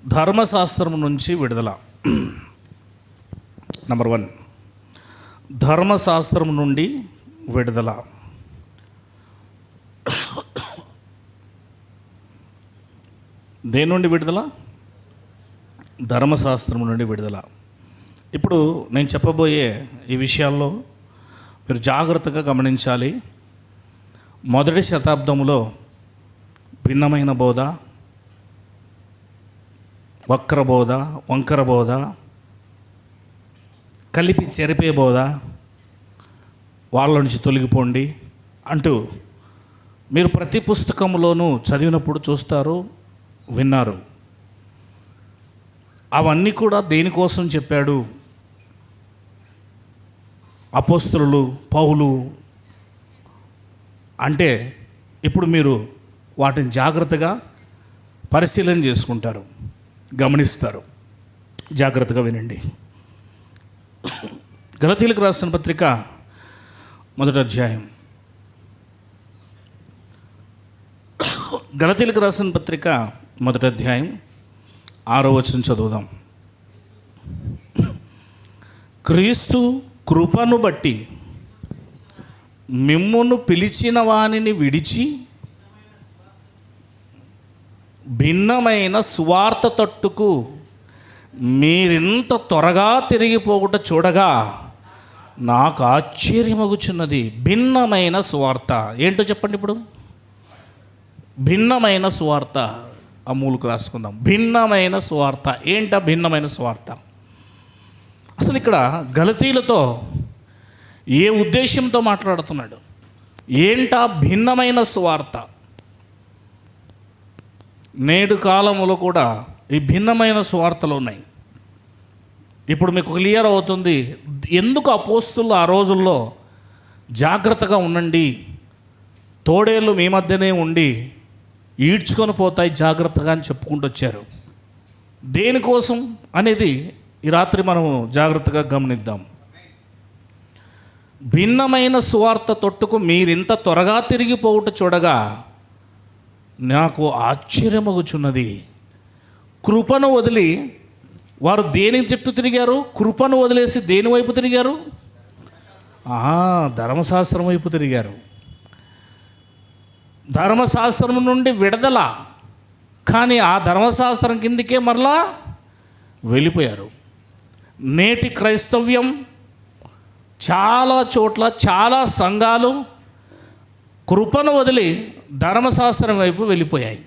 ధర్మశాస్త్రం నుంచి విడుదల. నంబర్ 1, ధర్మశాస్త్రం నుండి విడుదల. దేని నుండి విడుదల? ధర్మశాస్త్రం నుండి విడుదల. ఇప్పుడు నేను చెప్పబోయే ఈ విషయాల్లో మీరు జాగ్రత్తగా గమనించాలి. మొదటి శతాబ్దంలో భిన్నమైన బోధ, వక్ర బోధ, వంకర బోధ, కలిపి చెరిపే బోధ, వాళ్ళ నుంచి తొలగిపోండి అంటూ మీరు ప్రతి పుస్తకంలోనూ చదివినప్పుడు చూస్తారు, విన్నారు. అవన్నీ కూడా దేనికోసం చెప్పాడు అపోస్తలులు, పౌలు అంటే ఇప్పుడు మీరు వాటిని జాగ్రత్తగా పరిశీలన చేసుకుంటారు, గమనిస్తారు. జాగ్రత్తగా వినండి. గలతీయులకు రాసిన పత్రిక 1వ అధ్యాయం. గలతీయులకు రాసిన పత్రిక 1వ అధ్యాయం 6వ వచనం చదువుదాం. క్రీస్తు కృపను బట్టి మిమ్మును పిలిచిన వానిని విడిచి భిన్నమైన సువార్త తట్టుకు మీరింత త్వరగా తిరిగిపోగుట చూడగా నాకు ఆశ్చర్యమగుచున్నది. భిన్నమైన సువార్త ఏంటో చెప్పండి. ఇప్పుడు భిన్నమైన సువార్త అమూలుకు రాసుకుందాం. భిన్నమైన సువార్త ఏంటా? భిన్నమైన సువార్త అసలు ఇక్కడ గలతీయులతో ఏ ఉద్దేశంతో మాట్లాడుతున్నాడు? ఏంటా భిన్నమైన సువార్త? నేడు కాలంలో కూడా ఈ భిన్నమైన సువార్తలు ఉన్నాయి. ఇప్పుడు మీకు క్లియర్ అవుతుంది ఎందుకు అపోస్తులు ఆ రోజుల్లో జాగ్రత్తగా ఉండండి, తోడేళ్ళు మీ మధ్యనే ఉండి ఈడ్చుకొని పోతాయి జాగ్రత్తగా అని చెప్పుకుంటూ వచ్చారు. దేనికోసం అనేది ఈ రాత్రి మనము జాగ్రత్తగా గమనిద్దాం. భిన్నమైన సువార్త తొట్టుకు మీరింత త్వరగా తిరిగిపోవుట చూడగా నాకు ఆశ్చర్యమగుచున్నది. కృపను వదిలి వారు దేని చుట్టూ తిరిగారు? కృపను వదిలేసి దేని వైపు తిరిగారు? ధర్మశాస్త్రం వైపు తిరిగారు. ధర్మశాస్త్రం నుండి విడుదల, కానీ ఆ ధర్మశాస్త్రం కిందికే మరలా వెళ్ళిపోయారు. నేటి క్రైస్తవ్యం చాలా చోట్ల, చాలా సంఘాలు కృపను వదిలి ధర్మశాస్త్రం వైపు వెళ్ళిపోయాయి.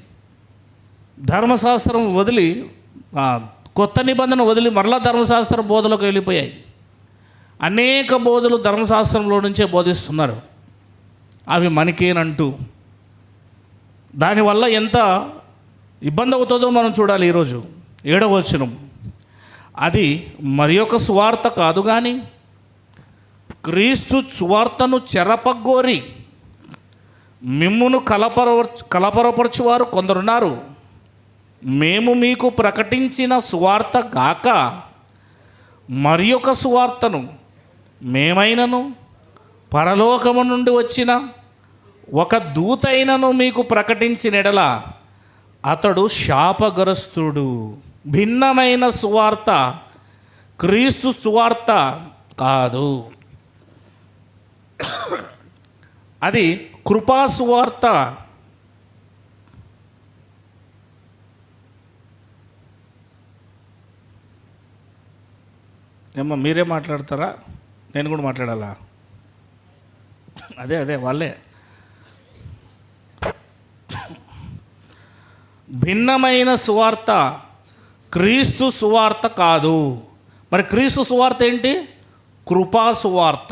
ధర్మశాస్త్రం వదిలి, కొత్త నిబంధన వదిలి మరలా ధర్మశాస్త్ర బోధలకు వెళ్ళిపోయాయి. అనేక బోధలు ధర్మశాస్త్రంలో నుంచే బోధిస్తున్నారు. అవి మనకేనంటూ దానివల్ల ఎంత ఇబ్బంది అవుతుందో మనం చూడాలి. ఈరోజు 7వ వచనం, అది మరి ఒక సువార్త కాదు కానీ క్రీస్తు సువార్తను చెరపగోరి మిమ్మును కలపరపరచువారు కొందరున్నారు. మేము మీకు ప్రకటించిన సువార్త గాక మరి ఒక సువార్తను మేమైనను పరలోకము నుండి వచ్చిన ఒక దూతైనను మీకు ప్రకటించిన ఎడల అతడు శాపగ్రస్తుడు. భిన్నమైన సువార్త క్రీస్తు సువార్త కాదు, అది కృపా సువార్త. ఏమో మీరే మాట్లాడతారా? నేను కూడా మాట్లాడాలా? అదే వాళ్ళే. భిన్నమైన సువార్త క్రీస్తు సువార్త కాదు. మరి క్రీస్తు సువార్త ఏంటి? కృపా సువార్త.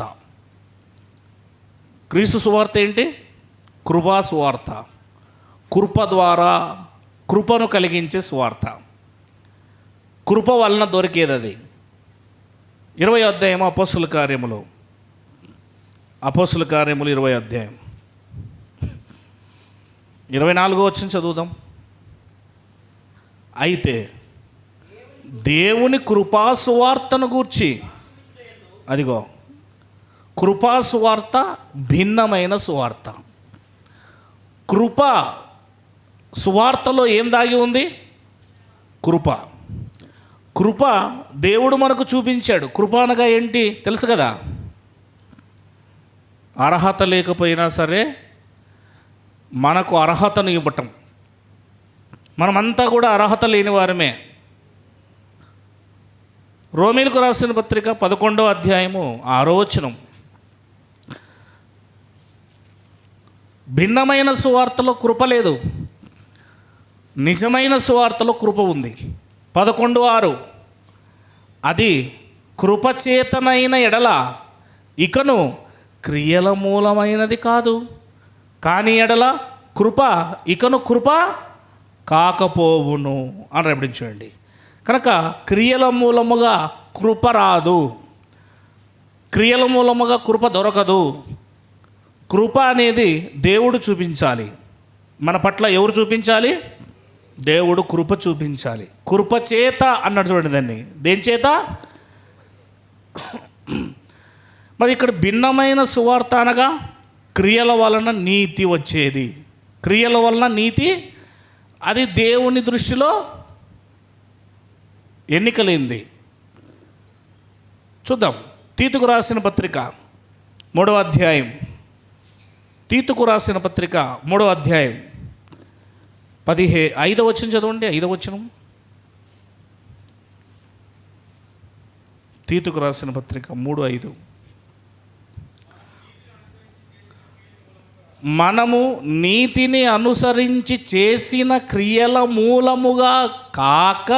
క్రీస్తు సువార్త ఏంటి? కృపా సువార్త. కృప ద్వారా కృపను కలిగించే సువార్త. కృప వలన దొరికేది అది. 20వ అధ్యాయం అపోస్తుల కార్యములు 20వ అధ్యాయం 24వ వచనం చదువుదాం. అయితే దేవుని కృపా సువార్తను గూర్చి, అదిగో కృపా సువార్త భిన్నమైన సువార్త. కృప సువార్తలో ఏం దాగి ఉంది? కృప. కృప దేవుడు మనకు చూపించాడు. కృప అనగా ఏంటి తెలుసు కదా? అర్హత లేకపోయినా సరే మనకు అర్హతను ఇవ్వటం. మనమంతా కూడా అర్హత లేని వారమే. రోమీలకు రాసిన పత్రిక 11వ అధ్యాయము 6వ వచనం. భిన్నమైన సువార్తలో కృప లేదు, నిజమైన సువార్తలో కృప ఉంది. 11:6 అది కృపచేతనైన ఎడల ఇకను క్రియల మూలమైనది కాదు, కానీ ఎడల కృప ఇకను కృప కాకపోవును అని రెబడించండి. కనుక క్రియల మూలముగా కృప రాదు, క్రియల మూలముగా కృప దొరకదు. కృప అనేది దేవుడు చూపించాలి. మన పట్ల ఎవరు చూపించాలి? దేవుడు కృప చూపించాలి. కృప చేత అన్నాడు చూడండి దాన్ని. దేని చేత? మరి ఇక్కడ భిన్నమైన సువార్త అనగా క్రియల వలన నీతి వచ్చేది. క్రియల వలన నీతి, అది దేవుని దృష్టిలో ఎన్నికలేంది. చూద్దాం. తీతుకు రాసిన పత్రిక 3వ అధ్యాయం. తీతుకు రాసిన పత్రిక 3వ అధ్యాయం 5వ వచనం చదవండి. 5వ వచనం. తీతుకు రాసిన పత్రిక 3:5. మనము నీతిని అనుసరించి చేసిన క్రియల మూలముగా కాక,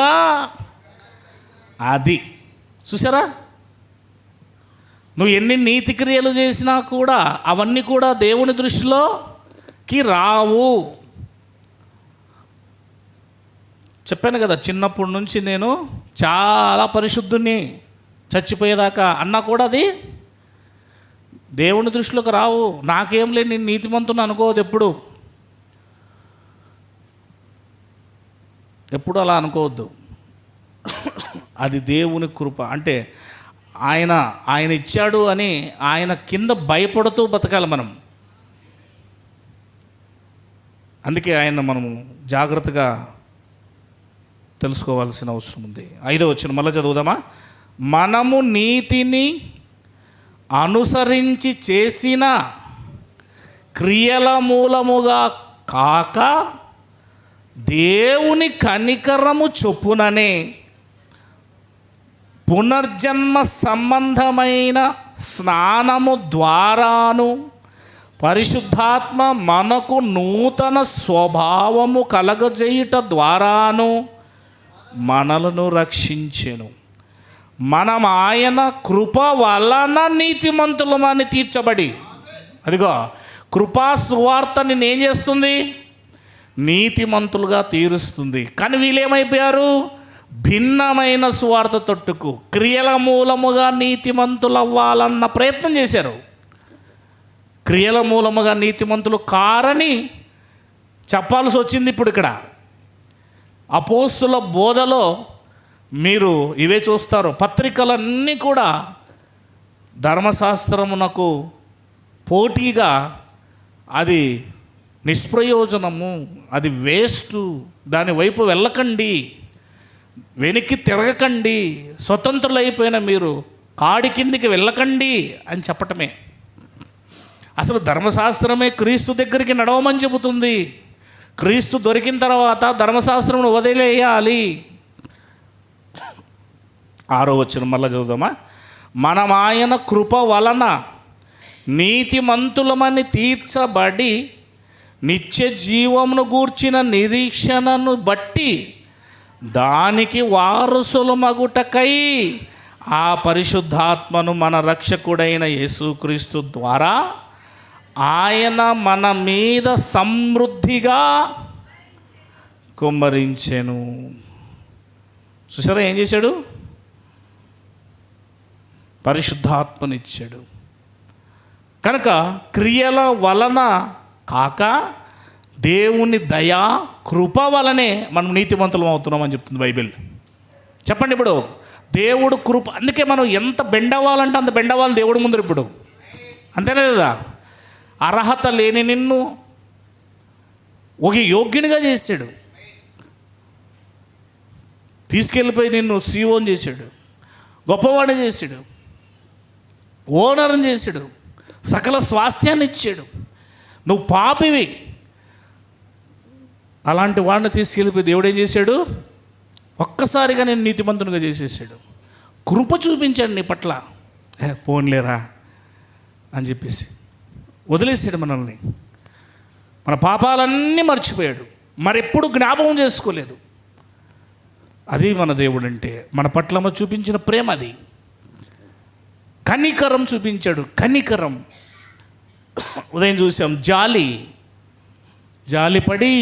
అది చూసారా? నువ్వు ఎన్ని నీతి క్రియలు చేసినా కూడా అవన్నీ కూడా దేవుని దృష్టిలోకి రావు. చెప్పాను కదా, చిన్నప్పటి నుంచి నేను చాలా పరిశుద్ధుని చచ్చిపోయేదాకా అన్నా కూడా అది దేవుని దృష్టిలోకి రావు. నాకేం లేదు, నేను నీతిమంతుని అనుకోవద్దు. ఎప్పుడు అలా అనుకోవద్దు. అది దేవుని కృప. అంటే ఆయన ఇచ్చాడు అని ఆయన కింద భయపడుతూ బతకాలి మనం. అందుకే ఆయన మనము జాగ్రత్తగా తెలుసుకోవాల్సిన అవసరం ఉంది. 5వ వచనం మళ్ళీ చదువుదామా? మనము నీతిని అనుసరించి చేసిన క్రియల మూలముగా కాక, దేవుని కనికరము చొప్పుననే పునర్జన్మ సంబంధమైన స్నానము ద్వారాను పరిశుద్ధాత్మ మనకు నూతన స్వభావము కలగజేయుట ద్వారాను మనలను రక్షించెను. మనం ఆయన కృప వలన నీతిమంతులమని తీర్చబడి, అదిగో కృపా సువార్త నేనేం చేస్తుంది? నీతిమంతులుగా తీరుస్తుంది. కానీ వీళ్ళేమైపోయారు? భిన్నమైన సువార్త తొట్టుకు క్రియల మూలముగా నీతిమంతులు అవ్వాలన్న ప్రయత్నం చేశారు. క్రియల మూలముగా నీతిమంతులు కారని చెప్పాల్సి వచ్చింది. ఇప్పుడు ఇక్కడ అపోస్తుల బోధలో మీరు ఇవే చూస్తారు. పత్రికలన్నీ కూడా ధర్మశాస్త్రమునకు పోటీగా అది నిష్ప్రయోజనము, అది వేస్ట్, దాని వైపు వెళ్ళకండి, వెనక్కి తిరగకండి, స్వతంత్రులైపోయిన మీరు కాడి కిందికి వెళ్ళకండి అని చెప్పటమే. అసలు ధర్మశాస్త్రమే క్రీస్తు దగ్గరికి నడవమని చెబుతుంది. క్రీస్తు దొరికిన తర్వాత ధర్మశాస్త్రమును వదిలేయాలి. 6వ వచనం మళ్ళీ చదువుదామా? మనం ఆయన కృప వలన నీతిమంతులమని తీర్చబడి నిత్య జీవమును గూర్చిన నిరీక్షణను బట్టి దానికి వారసులు మగుటకై ఆ పరిశుద్ధాత్మను మన రక్షకుడైన యేసుక్రీస్తు ద్వారా ఆయన మన మీద సమృద్ధిగా కుమ్మరించెను. చూసారా ఏం చేశాడు? పరిశుద్ధాత్మనిచ్చాడు. కనుక క్రియల వలన కాక దేవుని దయా కృప వలనే మనం నీతిమంతులం అవుతున్నామని చెప్తుంది బైబిల్. చెప్పండి, ఇప్పుడు దేవుడు కృప, అందుకే మనం ఎంత బెండవాలంటే అంత బెండవాలి దేవుడు ముందు. ఇప్పుడు అంతేనే కదా? అర్హత లేని నిన్ను ఒక యోగ్యునిగా చేశాడు. తీసుకెళ్ళిపోయి నిన్ను సీఓని చేశాడు, గొప్పవాడిని చేశాడు, ఓనర్ని చేశాడు, సకల స్వాస్థ్యాన్ని ఇచ్చాడు. నువ్వు పాపివి. అలాంటి వాడిని తీసుకెళ్ళిపోయి దేవుడు ఏం చేశాడు? ఒక్కసారిగా నేను నీతిమంతునిగా చేసేసాడు. కృప చూపించాడు నీ పట్ల. పోన్లేరా అని చెప్పేసి వదిలేసాడు మనల్ని. మన పాపాలన్నీ మర్చిపోయాడు, మరెప్పుడు జ్ఞాపకం చేసుకోలేదు. అది మన దేవుడు అంటే. మన పట్ల మనం చూపించిన ప్రేమ అది. కనికరం చూపించాడు. కనికరం. ఉదయం చూసాం, జాలిపడి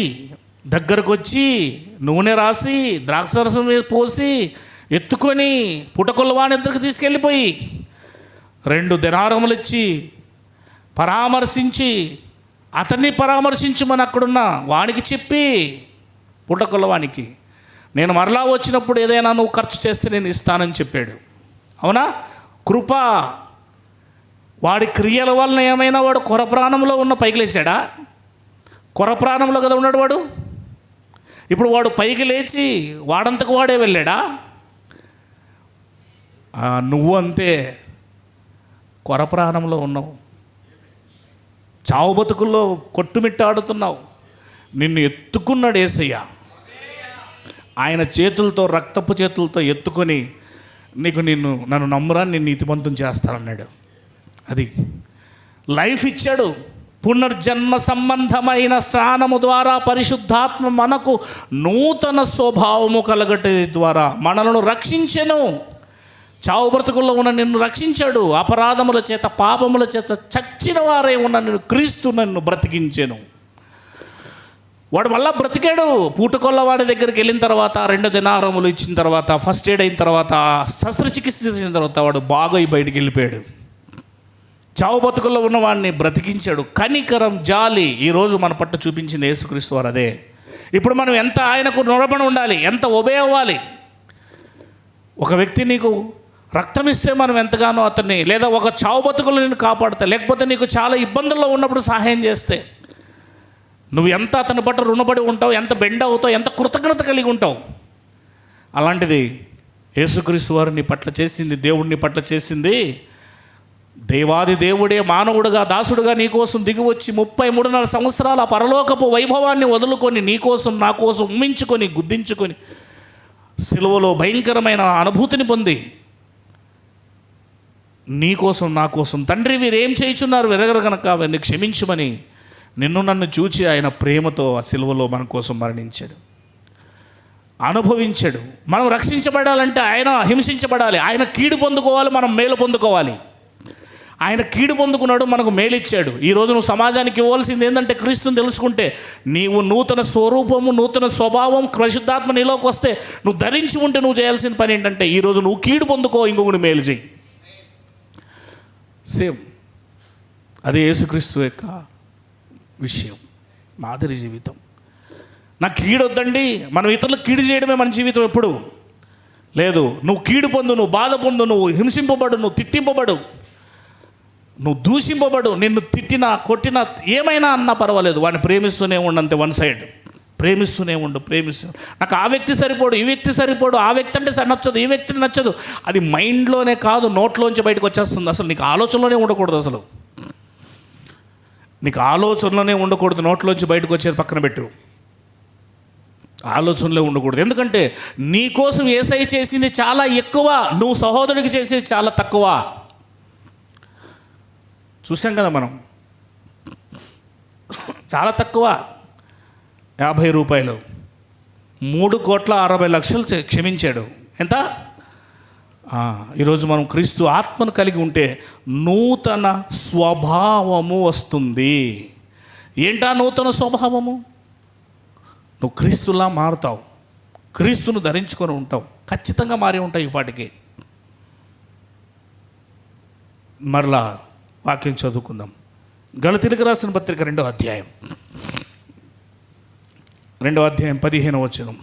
దగ్గరకు వచ్చి నూనె రాసి ద్రాక్షరసం పోసి ఎత్తుకొని పుటకొల్లవాని ఇద్దరికి తీసుకెళ్ళిపోయి 2 దినారములు ఇచ్చి పరామర్శించి, అతన్ని పరామర్శించమని అక్కడున్న వానికి చెప్పి, పుటకొల్లవానికి నేను మరలా వచ్చినప్పుడు ఏదైనా నువ్వు ఖర్చు చేస్తే నేను ఇస్తానని చెప్పాడు. అవునా? కృప. వాడి క్రియల వలన ఏమైనా వాడు కొరప్రాణంలో ఉన్న పైకి లేచాడా? కొరప్రాణంలో కదా ఉన్నాడు వాడు. ఇప్పుడు వాడు పైకి లేచి వాడంతకు వాడే వెళ్ళాడా? నువ్వు అంతే, కొరప్రాణంలో ఉన్నావు, చావు బతుకుల్లో కొట్టుమిట్టాడుతున్నావు. నిన్ను ఎత్తుకున్నాడు యేసయ్య. ఆయన చేతులతో, రక్తపు చేతులతో ఎత్తుకొని నన్ను నమ్మురా, నేను నీతిమంతం చేస్తానన్నాడు. అది లైఫ్ ఇచ్చాడు. పునర్జన్మ సంబంధమైన స్నానము ద్వారా పరిశుద్ధాత్మ మనకు నూతన స్వభావము కలగట ద్వారా మనలను రక్షించెను. చావు బ్రతుకుల్లో ఉన్న నిన్ను రక్షించాడు. అపరాధముల చేత, పాపముల చేత చచ్చిన వారే ఉన్న నిన్ను క్రీస్తు నన్ను బ్రతికించెను. వాడు మళ్ళా బ్రతికాడు. పూటకొల్లవాడి దగ్గరికి వెళ్ళిన తర్వాత 2 దినారములు ఇచ్చిన తర్వాత, ఫస్ట్ ఎయిడ్ అయిన తర్వాత, శస్త్రచికిత్స చేసిన తర్వాత వాడు బాగా బయటికి వెళ్ళిపోయాడు. చావు బతుకుల్లో ఉన్న వాడిని బ్రతికించాడు. కనికరం, జాలి ఈరోజు మన పట్ల చూపించింది యేసుక్రీస్తు వారు. అదే ఇప్పుడు మనం ఎంత ఆయనకు నిలబడి ఉండాలి, ఎంత ఒబే అవ్వాలి. ఒక వ్యక్తి నీకు రక్తం ఇస్తే మనం ఎంతగానో అతన్ని, లేదా ఒక చావు బతుకులు నేను కాపాడుతా, లేకపోతే నీకు చాలా ఇబ్బందుల్లో ఉన్నప్పుడు సహాయం చేస్తే నువ్వు ఎంత అతని పట్ల రుణపడి ఉంటావు, ఎంత బెండ్ అవుతావు, ఎంత కృతజ్ఞత కలిగి ఉంటావు. అలాంటిది యేసుక్రీస్తు వారు నీ పట్ల చేసింది, దేవుడిని పట్ల చేసింది. దేవాది దేవుడే మానవుడుగా, దాసుడుగా నీకోసం దిగివచ్చి 33.5 సంవత్సరాల పరలోకపు వైభవాన్ని వదులుకొని నీకోసం, నా కోసం ఉమ్మించుకొని, గుద్దించుకొని, సిలువలో భయంకరమైన అనుభూతిని పొంది నీకోసం, నా కోసం, తండ్రి వీరేం చేయుచున్నారు వెరగరు గనక వారిని క్షమించుమని నిన్ను నన్ను చూచి ఆయన ప్రేమతో ఆ సిలువలో మన కోసం మరణించాడు, అనుభవించాడు. మనం రక్షించబడాలంటే ఆయన హింసించబడాలి, ఆయన కీడు పొందుకోవాలి, మనం మేలు పొందుకోవాలి. ఆయన కీడు పొందుకున్నాడు, మనకు మేలిచ్చాడు. ఈరోజు నువ్వు సమాజానికి ఇవ్వాల్సింది ఏంటంటే క్రీస్తుని తెలుసుకుంటే నీవు నూతన స్వరూపము, నూతన స్వభావం, పరిశుద్ధాత్మ నీలోకి వస్తే నువ్వు ధరించి ఉంటే నువ్వు చేయాల్సిన పని ఏంటంటే ఈరోజు నువ్వు కీడు పొందుకో, ఇంకొకటి మేలు చేయి. సేమ్ అదే యేసుక్రీస్తు యొక్క విషయం, మాదిరి జీవితం. నాకు కీడు వద్దండి, మనం ఇతరులకు కీడు చేయడమే మన జీవితం ఎప్పుడు లేదు. నువ్వు కీడు పొందు, నువ్వు బాధ పొందు, నువ్వు హింసింపబడు, నువ్వు తిట్టింపబడు, నువ్వు దూషింపబడు, నిన్ను తిట్టినా కొట్టినా ఏమైనా అన్నా పర్వాలేదు, వాడిని ప్రేమిస్తూనే ఉండంతే. వన్ సైడ్ ప్రేమిస్తూనే ఉండు, నాకు ఆ వ్యక్తి సరిపోడు, ఈ వ్యక్తి సరిపోడు, ఆ వ్యక్తి అంటే నచ్చదు, ఈ వ్యక్తి నచ్చదు. అది మైండ్లోనే కాదు, నోట్లోంచి బయటకు వచ్చేస్తుంది. అసలు నీకు ఆలోచనలోనే ఉండకూడదు, అసలు నీకు ఆలోచనలోనే ఉండకూడదు. నోట్లోంచి బయటకు వచ్చేది పక్కన పెట్టు, ఆలోచనలో ఉండకూడదు. ఎందుకంటే నీ కోసం యేసయ్య చేసింది చాలా ఎక్కువ, నువ్వు సహోదరుడికి చేసేది చాలా తక్కువ. చూసాం కదా మనం, చాలా తక్కువ. 50 రూపాయలు 3,60,00,000 క్షమించాడు. ఎంత? ఈరోజు మనం క్రీస్తు ఆత్మను కలిగి ఉంటే నూతన స్వభావము వస్తుంది. ఏంటా నూతన స్వభావము? నువ్వు క్రీస్తులా మారుతావు, క్రీస్తును ధరించుకొని ఉంటావు, ఖచ్చితంగా మారి ఉంటావు. ఈ పాటికి మరలా వాక్యం చదువుకుందాం. గలతీయులకు రాసిన పత్రిక 2వ అధ్యాయం 15వ వచనం.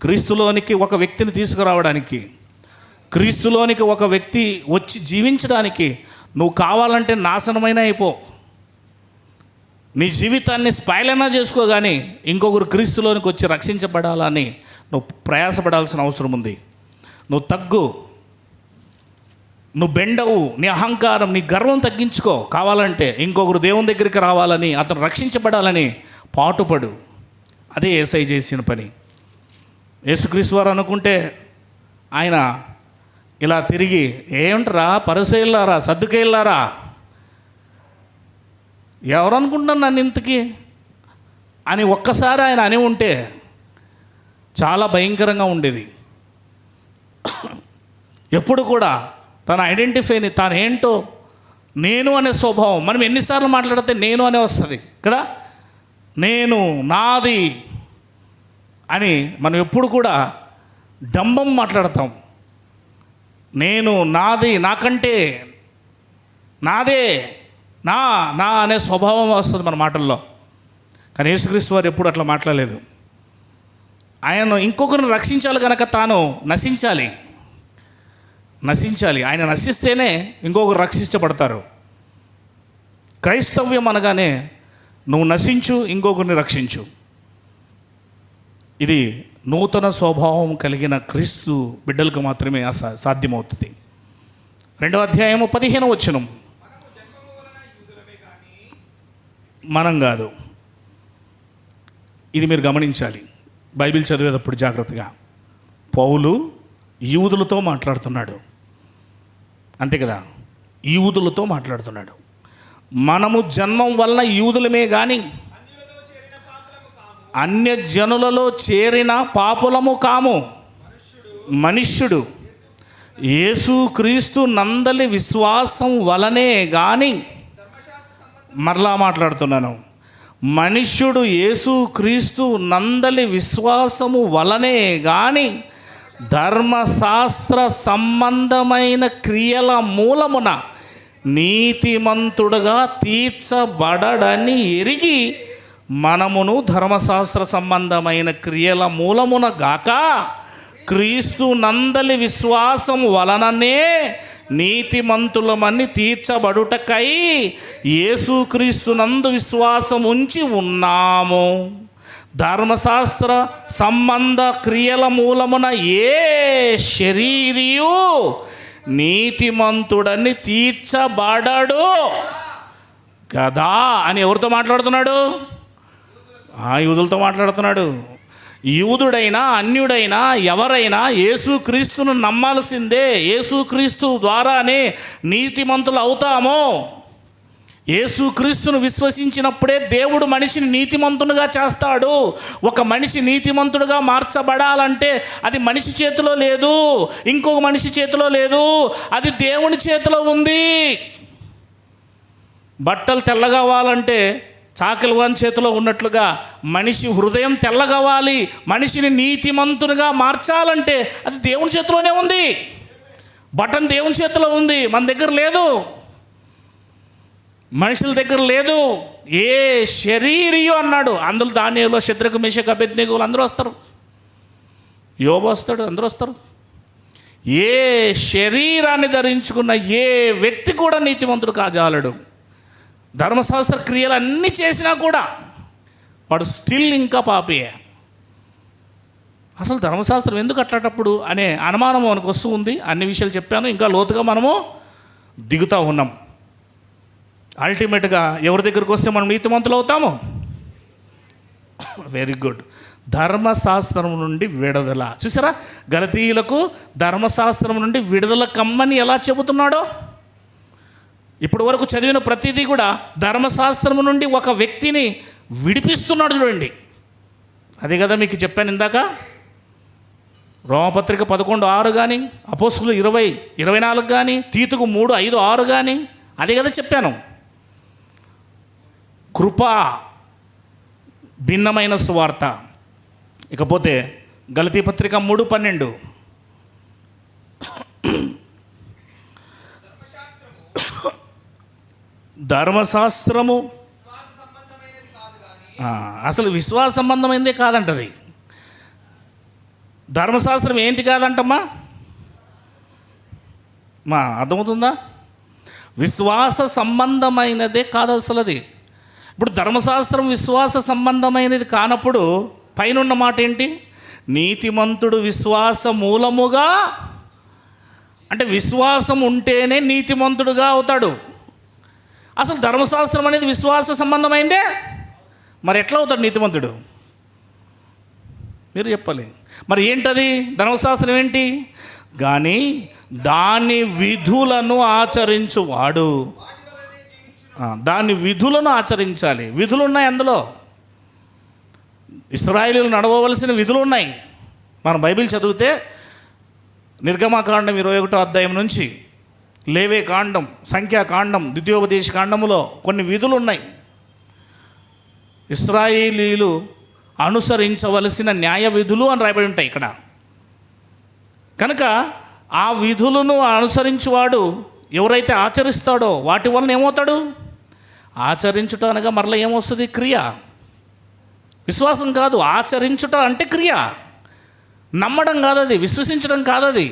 క్రీస్తులోనికి ఒక వ్యక్తిని తీసుకురావడానికి, క్రీస్తులోనికి ఒక వ్యక్తి వచ్చి జీవించడానికి నువ్వు కావాలంటే నాశనమైనా అయిపో, నీ జీవితాన్ని స్పాయిల్ అయినా చేసుకో, కానీ ఇంకొకరు క్రీస్తులోనికి వచ్చి రక్షించబడాలని నువ్వు ప్రయాసపడాల్సిన అవసరం ఉంది. నువ్వు తగ్గు, నువ్వు బెండవు, నీ అహంకారం, నీ గర్వం తగ్గించుకో. కావాలంటే ఇంకొకరు దేవుని దగ్గరికి రావాలని, అతను రక్షించబడాలని పాటుపడు. అదే యేసయ్య చేసిన పని. యేసుక్రీస్తు వారు అనుకుంటే ఆయన ఇలా తిరిగి, ఏమంటారా పరిసయ్యులారా, సద్దుకయ్యులారా, ఎవరు అనుకుంటున్నాను నన్ను ఇంతకీ అని ఒక్కసారి ఆయన అని ఉంటే చాలా భయంకరంగా ఉండేది. ఎప్పుడు కూడా తన ఐడెంటిఫైని, తానేంటో, నేను అనే స్వభావం. మనం ఎన్నిసార్లు మాట్లాడితే నేను అనే వస్తుంది కదా, నేను, నాది అని మనం ఎప్పుడు కూడా డంబం మాట్లాడతాం. నేను, నాది, నాకంటే, నాదే, నా నా అనే స్వభావం వస్తుంది మన మాటల్లో. కానీ యేసుక్రీస్తు వారు ఎప్పుడు అట్లా మాట్లాడలేదు. ఆయన ఇంకొకరిని రక్షించాలి కనుక తాను నశించాలి. ఆయన నశిస్తేనే ఇంకొకరు రక్షించబడతారు. క్రైస్తవ్యం అనగానే నువ్వు నశించు, ఇంకొకరిని రక్షించు. ఇది నూతన స్వభావం కలిగిన క్రీస్తు బిడ్డలకు మాత్రమే సాధ్యమవుతుంది. 2వ అధ్యాయము 15వ వచనం. మనం కాదు. ఇది మీరు గమనించాలి బైబిల్ చదివేటప్పుడు జాగ్రత్తగా. పౌలు యూదులతో మాట్లాడుతున్నాడు, అంతే కదా, యూదులతో మాట్లాడుతున్నాడు. మనము జన్మం వలన యూదులమే కానీ అన్య జనులలో చేరిన పాపులము కాము. మనుష్యుడు యేసు క్రీస్తు నందలి విశ్వాసం వలనే కానీ, మరలా మాట్లాడుతున్నాను, మనుష్యుడు యేసు క్రీస్తు నందలి విశ్వాసము వలనే కానీ ధర్మశాస్త్ర సంబంధమైన క్రియల మూలమున నీతిమంతుడుగా తీర్చబడని ఎరిగి మనమును ధర్మశాస్త్ర సంబంధమైన క్రియల మూలమున గాక క్రీస్తు నందలి విశ్వాసం వలననే నీతిమంతులమని తీర్చబడుటకై యేసుక్రీస్తు నందు విశ్వాసం ఉంచి ఉన్నాము. ధర్మశాస్త్ర సంబంధ క్రియల మూలమున ఏ శరీరియు నీతిమంతుడని తీర్చబడడు కదా అని ఎవరితో మాట్లాడుతున్నాడు? యూదులతో మాట్లాడుతున్నాడు. యూదుడైనా అన్యుడైనా ఎవరైనా యేసుక్రీస్తును నమ్మాల్సిందే. యేసుక్రీస్తు ద్వారానే నీతిమంతులు అవుతాము. యేసుక్రీస్తును విశ్వసించినప్పుడే దేవుడు మనిషిని నీతిమంతునిగా చేస్తాడు. ఒక మనిషి నీతిమంతుడుగా మార్చబడాలంటే అది మనిషి చేతిలో లేదు, ఇంకొక మనిషి చేతిలో లేదు, అది దేవుని చేతిలో ఉంది. బట్టలు తెల్లగవ్వాలంటే చాకలివాని చేతిలో ఉన్నట్లుగా మనిషి హృదయం తెల్లగవ్వాలి, మనిషిని నీతిమంతునిగా మార్చాలంటే అది దేవుని చేతిలోనే ఉంది. బటన్ దేవుని చేతిలో ఉంది, మన దగ్గర లేదు, మనుషుల దగ్గర లేదు. ఏ శరీరియో అన్నాడు. అందులో దానియేలు, శద్రకు, మేషకు, అబేద్నెగోలు అందరూ వస్తారు, యోబు వస్తాడు, అందరూ వస్తారు. ఏ శరీరాన్ని ధరించుకున్న ఏ వ్యక్తి కూడా నీతిమంతుడు కాజాలడు. ధర్మశాస్త్ర క్రియలు అన్నీ చేసినా కూడా వాడు స్టిల్ ఇంకా పాపియే. అసలు ధర్మశాస్త్రం ఎందుకు అట్లాటప్పుడు అనే అనుమానం మనకు వస్తూ ఉంది. అన్ని విషయాలు చెప్పాను, ఇంకా లోతుగా మనము దిగుతూ ఉన్నాం. అల్టిమేట్గా ఎవరి దగ్గరికి వస్తే మనం నీతిమంతులు అవుతాము? Very good. ధర్మశాస్త్రం నుండి విడుదల. చూసారా, గలతీయులకు ధర్మశాస్త్రం నుండి విడుదల కమ్మని ఎలా చెబుతున్నాడో. ఇప్పటి వరకు చదివిన ప్రతిదీ కూడా ధర్మశాస్త్రం నుండి ఒక వ్యక్తిని విడిపిస్తున్నాడు. చూడండి, అదే కదా మీకు చెప్పాను ఇందాక. రోమపత్రిక 11:6 కానీ, అపోస్తులు 20:24 కానీ, తీతుకు 3:5-6 కానీ, అదే కదా చెప్పాను. కృప భిన్నమైన సువార్త. ఇకపోతే గలతీ పత్రిక 3:12, ధర్మశాస్త్రము అసలు విశ్వాస సంబంధమైనదే కాదంటది. ధర్మశాస్త్రం ఏంటి కాదంటమ్మా? అర్థమవుతుందా? విశ్వాస సంబంధమైనదే కాదు అసలు అది. ఇప్పుడు ధర్మశాస్త్రం విశ్వాస సంబంధమైనది కానప్పుడు పైన మాట ఏంటి? నీతిమంతుడు విశ్వాస మూలముగా, అంటే విశ్వాసం ఉంటేనే నీతిమంతుడుగా అవుతాడు. అసలు ధర్మశాస్త్రం అనేది విశ్వాస సంబంధమైందే, మరి ఎట్లా అవుతాడు నీతిమంతుడు? మీరు చెప్పాలి. మరి ఏంటది ధర్మశాస్త్రం ఏంటి? కానీ దాని విధులను ఆచరించువాడు, దాని విధులను ఆచరించాలి. విధులు ఉన్నాయి అందులో. ఇశ్రాయేలీయులు నడవవలసిన విధులు ఉన్నాయి. మనం బైబిల్ చదివితే నిర్గమకాండం 21వ అధ్యాయం నుంచి లేవే కాండం, సంఖ్యాకాండం, ద్వితీయోపదేశ కాండములో కొన్ని విధులు ఉన్నాయి. ఇశ్రాయేలీయులు అనుసరించవలసిన న్యాయ విధులు అని రాయబడి ఉంటాయి ఇక్కడ. కనుక ఆ విధులను అనుసరించువాడు ఎవరైతే ఆచరిస్తాడో వాటి వలన ఏమవుతాడు? ఆచరించుట అనగా మరలా ఏమొస్తుంది? క్రియ. విశ్వాసం కాదు, ఆచరించుట అంటే క్రియ. నమ్మడం కాదది, విశ్వసించడం కాదది.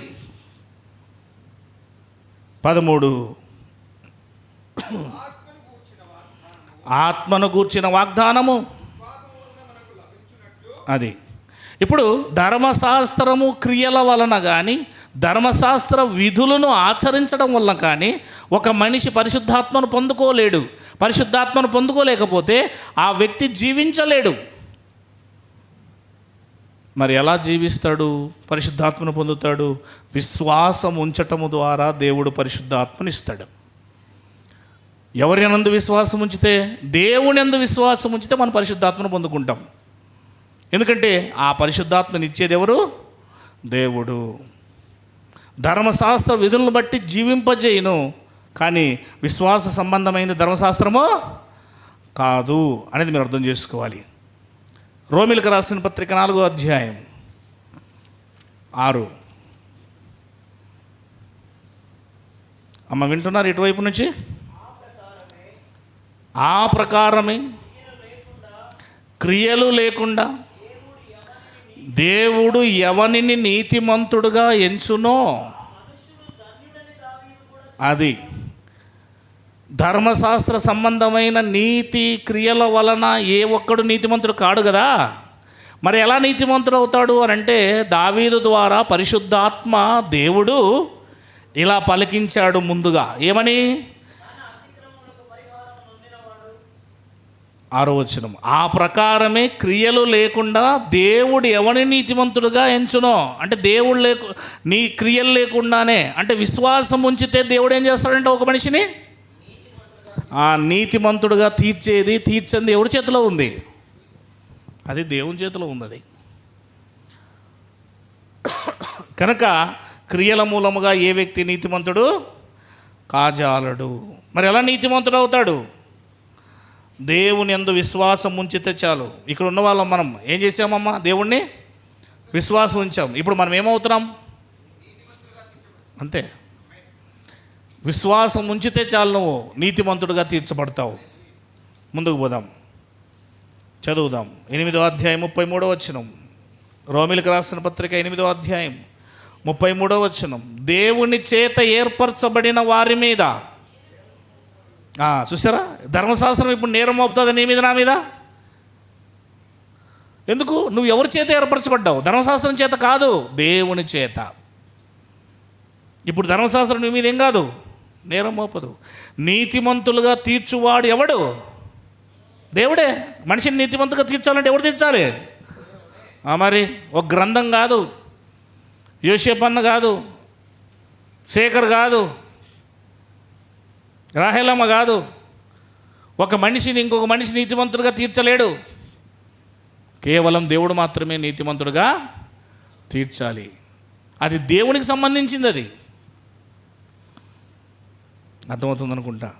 13 ఆత్మను గూర్చిన వాగ్దానము అది. ఇప్పుడు ధర్మశాస్త్రము క్రియల వలన కానీ, ధర్మశాస్త్ర విధులను ఆచరించడం వలన కానీ ఒక మనిషి పరిశుద్ధాత్మను పొందుకోలేడు. పరిశుద్ధాత్మను పొందుకోలేకపోతే ఆ వ్యక్తి జీవించలేడు. మరి ఎలా జీవిస్తాడు? పరిశుద్ధాత్మను పొందుతాడు. విశ్వాసం ఉంచటము ద్వారా దేవుడు పరిశుద్ధాత్మను ఇస్తాడు. ఎవరినందు విశ్వాసం ఉంచితే, దేవుని యందు విశ్వాసం ఉంచితే మనం పరిశుద్ధాత్మను పొందుకుంటాం. ఎందుకంటే ఆ పరిశుద్ధాత్మని ఇచ్చేది ఎవరు? దేవుడు. ధర్మశాస్త్ర విధులను బట్టి జీవింపజేయును, కానీ విశ్వాస సంబంధమైన ధర్మశాస్త్రము కాదు అనేది మీరు అర్థం చేసుకోవాలి. రోమిలకు రాసిన పత్రిక 4వ అధ్యాయం 6. అమ్మ వింటున్నారు ఇటువైపు నుంచి? ఆ ప్రకారమే క్రియలు లేకుండా దేవుడు ఎవనిని నీతిమంతుడుగా ఎంచునో అది. ధర్మశాస్త్ర సంబంధమైన నీతి క్రియల వలన ఏ ఒక్కడు నీతిమంతుడు కాడు కదా. మరి ఎలా నీతిమంతుడు అవుతాడు అని అంటే, దావీదు ద్వారా పరిశుద్ధాత్మ దేవుడు ఇలా పలికించాడు ముందుగా. ఏమని? 6వ వచనం, ఆ ప్రకారమే క్రియలు లేకుండా దేవుడు ఎవని నీతిమంతుడుగా ఎంచునో, అంటే దేవుడు నీ క్రియలు లేకుండానే, అంటే విశ్వాసం ఉంచితే దేవుడు ఏం చేస్తాడంటే ఒక మనిషిని ఆ నీతిమంతుడుగా తీర్చంది ఎవరి చేతిలో ఉంది? అది దేవుని చేతిలో ఉన్నది. కనుక క్రియల మూలముగా ఏ వ్యక్తి నీతిమంతుడు కాజాలడు. మరి ఎలా నీతిమంతుడు అవుతాడు? దేవుని యందు విశ్వాసం ఉంచితే చాలు. ఇక్కడ ఉన్న వాళ్ళం మనం ఏం చేసామమ్మా? దేవుణ్ణి విశ్వాసం ఉంచాం. ఇప్పుడు మనం ఏమవుతున్నాం? అంతే. విశ్వాసం ఉంచితే చాలు, నువ్వు నీతిమంతుడుగా తీర్చబడతావు. ముందుకు పోదాం, చదువుదాం. 8వ అధ్యాయం 33వ వచనం. రోమిలకు రాసిన పత్రిక 8వ అధ్యాయం 33వ వచనం. దేవుని చేత ఏర్పరచబడిన వారి మీద, చూసారా, ధర్మశాస్త్రం ఇప్పుడు నేరం మోపుతుంది నీ మీద, నా మీద. ఎందుకు? నువ్వు ఎవరి చేత ఏర్పరచబడ్డావు? ధర్మశాస్త్రం చేత కాదు, దేవుని చేత. ఇప్పుడు ధర్మశాస్త్రం నీ మీద ఏం కాదు, నేరం మోపదు. నీతిమంతులుగా తీర్చువాడు ఎవడు? దేవుడే. మనిషిని నీతిమంతులుగా తీర్చాలంటే ఎవడు తీర్చాలి? మరి ఒక గ్రంథం కాదు, యోసేపన్న కాదు, శేఖర్ కాదు, రాహేలమ్మ కాదు. ఒక మనిషిని ఇంకొక మనిషి నీతిమంతుడుగా తీర్చలేడు. కేవలం దేవుడు మాత్రమే నీతిమంతుడుగా తీర్చాలి. అది దేవునికి సంబంధించింది. అది అర్థమవుతుంది అనుకుంటా.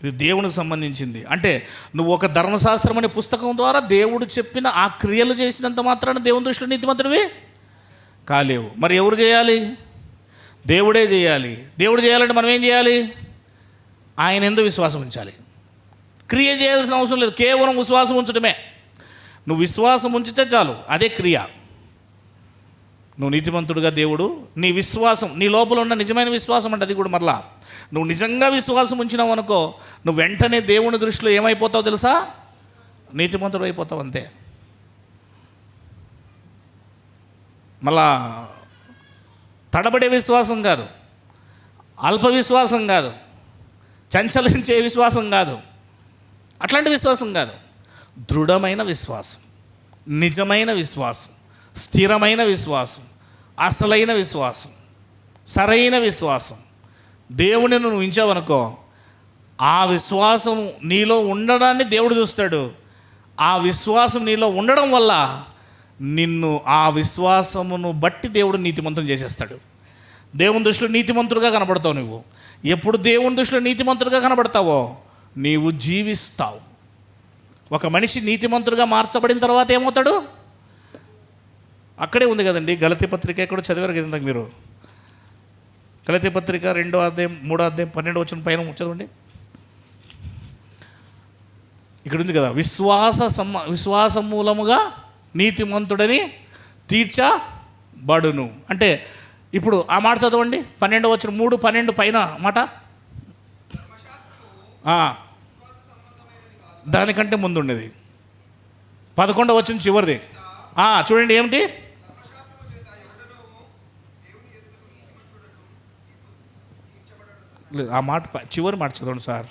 ఇది దేవునికి సంబంధించింది. అంటే నువ్వు ఒక ధర్మశాస్త్రం అనే పుస్తకం ద్వారా దేవుడు చెప్పిన ఆ క్రియలు చేసినంత మాత్రాన దేవుని దృష్టిలో నీతిమంతుడివి కాలేవు. మరి ఎవరు చేయాలి? దేవుడే చేయాలి. దేవుడు చేయాలంటే మనం ఏం చేయాలి? ఆయన యందు విశ్వాసం ఉంచాలి. క్రియ చేయాల్సిన అవసరం లేదు, కేవలం విశ్వాసం ఉంచడమే. నువ్వు విశ్వాసం ఉంచితే చాలు, అదే క్రియ. నువ్వు నీతిమంతుడుగా దేవుడు నీ విశ్వాసం, నీ లోపల ఉన్న నిజమైన విశ్వాసం అంటే అది కూడా మరలా నువ్వు నిజంగా విశ్వాసం ఉంచినావు అనుకో, నువ్వు వెంటనే దేవుని దృష్టిలో ఏమైపోతావు తెలుసా? నీతిమంతుడు అయిపోతావు అంతే. మళ్ళా తడబడే విశ్వాసం కాదు, అల్ప విశ్వాసం కాదు, చంచలించే విశ్వాసం కాదు, అట్లాంటి విశ్వాసం కాదు. దృఢమైన విశ్వాసం, నిజమైన విశ్వాసం, స్థిరమైన విశ్వాసం, అసలైన విశ్వాసం, సరైన విశ్వాసం. దేవుని నువ్వు ఉంచావనుకో, ఆ విశ్వాసం నీలో ఉండడాన్ని దేవుడు చూస్తాడు. ఆ విశ్వాసం నీలో ఉండడం వల్ల నిన్ను ఆ విశ్వాసమును బట్టి దేవుడు నీతిమంతుని చేసేస్తాడు. దేవుని దృష్టిలో నీతిమంతుడుగా కనబడతావు. నువ్వు ఎప్పుడు దేవుని దృష్టిలో నీతిమంతుడుగా కనబడతావో నీవు జీవిస్తావు. ఒక మనిషి నీతిమంతుడుగా మార్చబడిన తర్వాత ఏమవుతాడు? అక్కడే ఉంది కదండి, గలతీ పత్రిక ఎక్కడో చదివారు కదా ఇందాక మీరు. గలతీ పత్రిక 2వ అధ్యాయం 3వ అధ్యాయం 12వ వచనం పైన చదవండి. ఇక్కడ ఉంది కదా, విశ్వాస మూలముగా నీతిమంతుడని తీర్చబడును. అంటే ఇప్పుడు ఆ మాట చదవండి, 12వ వచనం 3:12 పైన మాట. దానికంటే ముందు ఉండేది 11వ వచనం చివరిది. చూడండి ఏమిటి? లేదు, ఆ మాట చివరి మాట చదవండి సార్.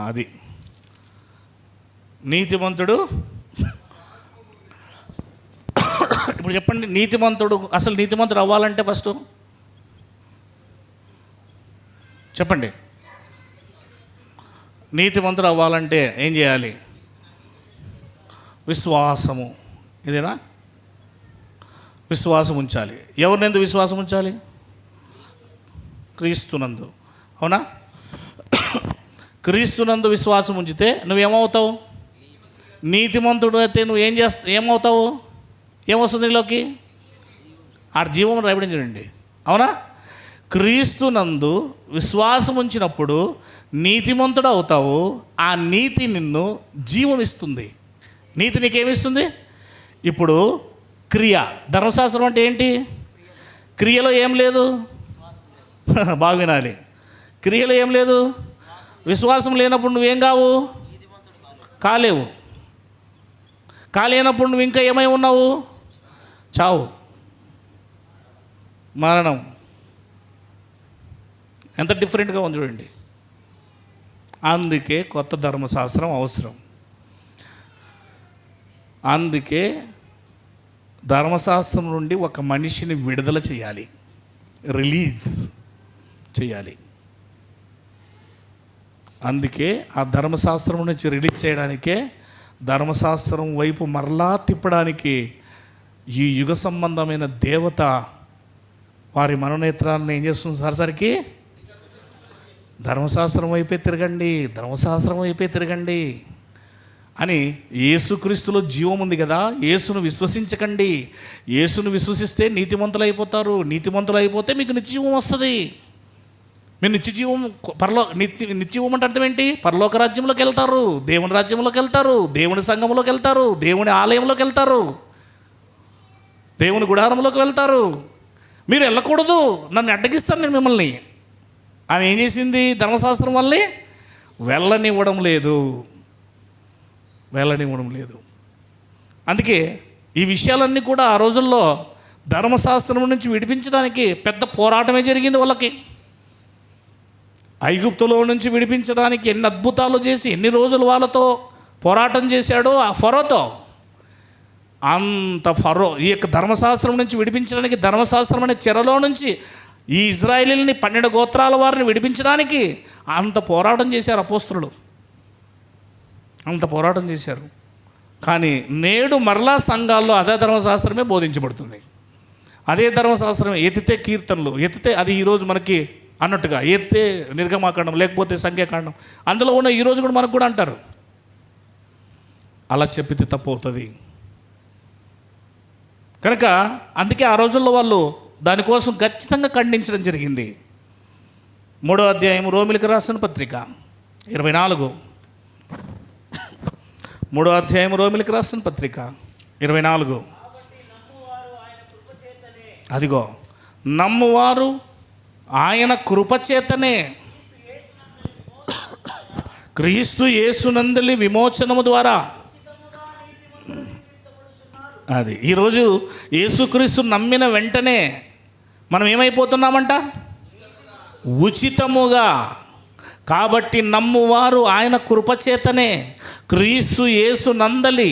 అది నీతిమంతుడు. ఇప్పుడు చెప్పండి, అసలు నీతిమంతుడు అవ్వాలంటే ఫస్ట్ చెప్పండి. నీతిమంతుడు అవ్వాలంటే ఏం చేయాలి? విశ్వాసము. ఇదేనా? విశ్వాసం ఉంచాలి. ఎవరినందు విశ్వాసం ఉంచాలి? క్రీస్తునందు. అవునా? క్రీస్తునందు విశ్వాసం ఉంచితే నువ్వేమవుతావు? నీతిమంతుడు అయితే నువ్వు ఏమవుతావు? ఏమొస్తుంది నీలోకి? ఆ జీవం రాయబడి చూడండి. అవునా? క్రీస్తునందు విశ్వాసం ఉంచినప్పుడు నీతిమంతుడు అవుతావు. ఆ నీతి నిన్ను జీవం ఇస్తుంది. నీతి నీకేమిస్తుంది? ఇప్పుడు క్రియ, ధర్మశాస్త్రం అంటే ఏంటి? క్రియలో ఏం లేదు. బాగా వినాలి. క్రియలో ఏం లేదు. విశ్వాసం లేనప్పుడు నువ్వేం కాలేవు. కాలేనప్పుడు నువ్వు ఇంకా ఏమై ఉన్నావు? చావు, మరణం. ఎంత డిఫరెంట్గా ఉంది చూడండి. అందుకే కొత్త ధర్మశాస్త్రం అవసరం. అందుకే ధర్మశాస్త్రం నుండి ఒక మనిషిని విడుదల చేయాలి, రిలీజ్ చేయాలి. అందుకే ఆ ధర్మశాస్త్రం నుంచి రిలీజ్ చేయడానికే, ధర్మశాస్త్రం వైపు మరలా తిప్పడానికి ఈ యుగ సంబంధమైన దేవత వారి మనోనేత్రాలను ఏం చేస్తుంది? సరిసరికి ధర్మశాస్త్రం వైపే తిరగండి, ధర్మశాస్త్రం వైపే తిరగండి అని. యేసుక్రీస్తులో జీవం ఉంది కదా, యేసును విశ్వసించకండి. యేసును విశ్వసిస్తే నీతిమంతులు అయిపోతారు. నీతిమంతులు అయిపోతే మీకు నిత్యజీవం వస్తుంది. మీరు నిత్యజీవం నిత్యజీవం అంటే అర్థం ఏంటి? పరలోక రాజ్యంలోకి వెళ్తారు, దేవుని రాజ్యంలోకి వెళ్తారు, దేవుని సంఘంలోకి వెళ్తారు, దేవుని ఆలయంలోకి వెళ్తారు, దేవుని గుడారంలోకి వెళ్తారు. మీరు వెళ్ళకూడదు, నన్ను అడ్డగిస్తాను నేను మిమ్మల్ని అని ఏం చేసింది? ధర్మశాస్త్రం వల్లే వెళ్ళనివ్వడం లేదు. అందుకే ఈ విషయాలన్నీ కూడా ఆ రోజుల్లో ధర్మశాస్త్రం నుంచి విడిపించడానికి పెద్ద పోరాటమే జరిగింది వాళ్ళకి. ఐగుప్తులో నుంచి విడిపించడానికి ఎన్ని అద్భుతాలు చేసి ఎన్ని రోజులు వాళ్ళతో పోరాటం చేశాడో ఆ ఫరోతో. అంత ఈ యొక్క ధర్మశాస్త్రం నుంచి విడిపించడానికి, ధర్మశాస్త్రం అనే చెరలో నుంచి ఈ ఇజ్రాయేలీని 12 గోత్రాల వారిని విడిపించడానికి అంత పోరాటం చేశారు అపోస్తలులు, అంత పోరాటం చేశారు. కానీ నేడు మరలా సంఘాల్లో అదే ధర్మశాస్త్రమే బోధించబడుతుంది. అదే ధర్మశాస్త్రం ఎత్తితే కీర్తనలు, ఎత్తితే అది ఈరోజు మనకి అన్నట్టుగా ఎత్తే నిర్గమాకాండం లేకపోతే సంఖ్యాకాండం అందులో ఉన్న ఈరోజు కూడా మనకు కూడా అంటారు. అలా చెప్పితే తప్పు అవుతుంది. కనుక అందుకే ఆ రోజుల్లో వాళ్ళు దానికోసం ఖచ్చితంగా ఖండించడం జరిగింది. 3వ అధ్యాయం రోమిలికి రాసిన పత్రిక 24. 3వ అధ్యాయం రోమిలికి రాసిన పత్రిక 24. అదిగో నమ్మువారు ఆయన కృపచేతనే క్రీస్తు యేసునందలి విమోచనము ద్వారా అది ఈరోజు యేసుక్రీస్తు నమ్మిన వెంటనే మనం ఏమైపోతున్నామంట? ఉచితముగా. కాబట్టి నమ్మువారు ఆయన కృపచేతనే క్రీస్తు యేసు నందలి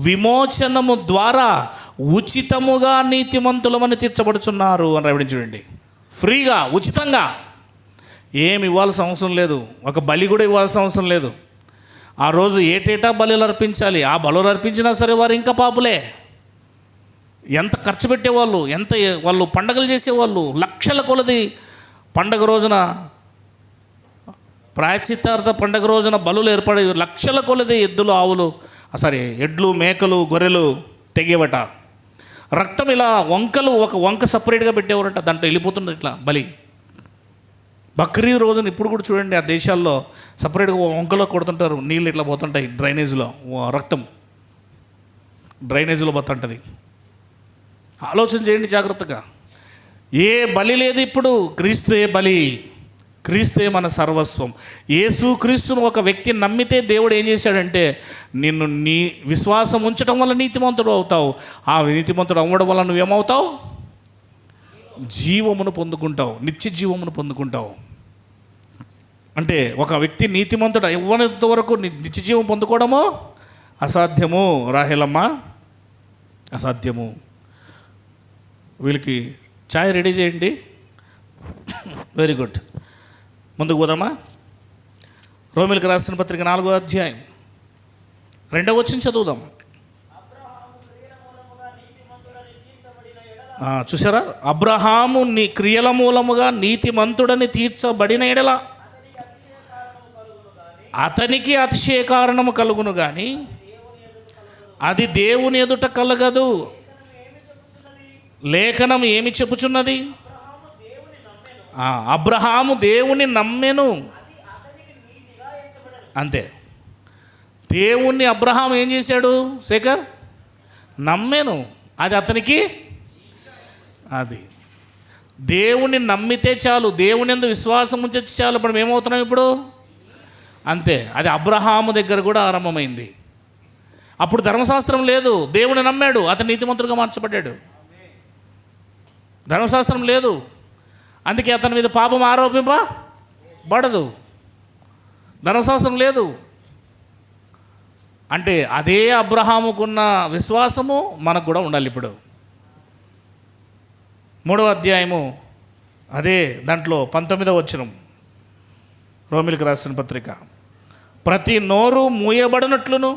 విమోచనము ద్వారా ఉచితముగా నీతిమంతులమని తీర్చబడుచున్నారు అని రాయబడింది చూడండి. ఫ్రీగా, ఉచితంగా, ఏమి ఇవ్వాల్సిన అవసరం లేదు. ఒక బలి కూడా ఇవ్వాల్సిన అవసరం లేదు. ఆ రోజు ఏటేటా బలులు అర్పించాలి. ఆ బలులు అర్పించినా సరే వారు ఇంకా పాపులే. ఎంత ఖర్చు పెట్టేవాళ్ళు, ఎంత వాళ్ళు పండగలు చేసేవాళ్ళు, లక్షల కొలది పండగ రోజున, ప్రాయశ్చిత్తార్థ పండగ రోజున బలులు ఏర్పడే లక్షల కొలది ఎద్దులు, ఆవులు, ఎడ్లు, మేకలు, గొర్రెలు తెగేవట. రక్తం ఇలా వంకలు, ఒక వంక సపరేట్గా పెట్టేవారట, దాంట్లో వెళ్ళిపోతుంది ఇట్లా బలి. బక్రీద్ రోజున ఇప్పుడు కూడా చూడండి, ఆ దేశాల్లో సపరేట్గా వంకలో కొడుతుంటారు, నీళ్ళు ఇట్లా పోతుంటాయి డ్రైనేజ్లో, రక్తం డ్రైనేజ్లో పోతుంటుంది. ఆలోచన చేయండి జాగ్రత్తగా. ఏ బలి లేదు ఇప్పుడు, క్రీస్తే బలి, క్రీస్తే మన సర్వస్వం. యేసు క్రీస్తును ఒక వ్యక్తి నమ్మితే దేవుడు ఏం చేశాడంటే, నిన్ను నీ విశ్వాసం ఉంచడం వల్ల నీతిమంతుడు అవుతావు. ఆ నీతిమంతుడు అవ్వడం వల్ల నువ్వేమవుతావు? జీవమును పొందుకుంటావు, నిత్య జీవమును పొందుకుంటావు. అంటే ఒక వ్యక్తి నీతిమంతుడు ఇవ్వనంత వరకు నిత్య జీవం పొందుకోవడము అసాధ్యము. రాహేలమ్మ, అసాధ్యము. వీళ్ళకి ఛాయ్ రెడీ చేయండి. Very good. ముందుకు పోదామా? రోమిలకు రాసిన పత్రిక 4వ అధ్యాయం 2వ వచనం చదువుదాం. చూసారా? అబ్రహాము నీ క్రియల మూలముగా నీతిమంతుడని తీర్చబడిన ఎడల అతనికి అతిశయ కారణము కలుగును కానీ అది దేవుని ఎదుట కలగదు. లేఖనం ఏమి చెప్పుచున్నది? అబ్రహాము దేవుని నమ్మెను. అంతే. దేవుణ్ణి అబ్రహాం ఏం చేశాడు? శేఖర్, నమ్మెను. అది అతనికి, అది దేవుణ్ణి నమ్మితే చాలు, దేవుని యందు విశ్వాసం ఉంచే చాలు. ఇప్పుడు మేమవుతున్నాం ఇప్పుడు? అంతే. అది అబ్రహాము దగ్గర కూడా ఆరంభమైంది. అప్పుడు ధర్మశాస్త్రం లేదు, దేవుని నమ్మాడు, అతను నీతిమంతుడిగా మార్చబడ్డాడు. ధర్మశాస్త్రం లేదు, అందుకే అతని మీద పాపం ఆరోపింపబడదు. ధర్మశాస్త్రం లేదు అంటే అదే అబ్రహాముకున్న విశ్వాసము మనకు కూడా ఉండాలి. ఇప్పుడు 3వ అధ్యాయము అదే దాంట్లో 19వ వచనం, రోమిలకు రాసిన పత్రిక. ప్రతి నోరు మూయబడినట్లును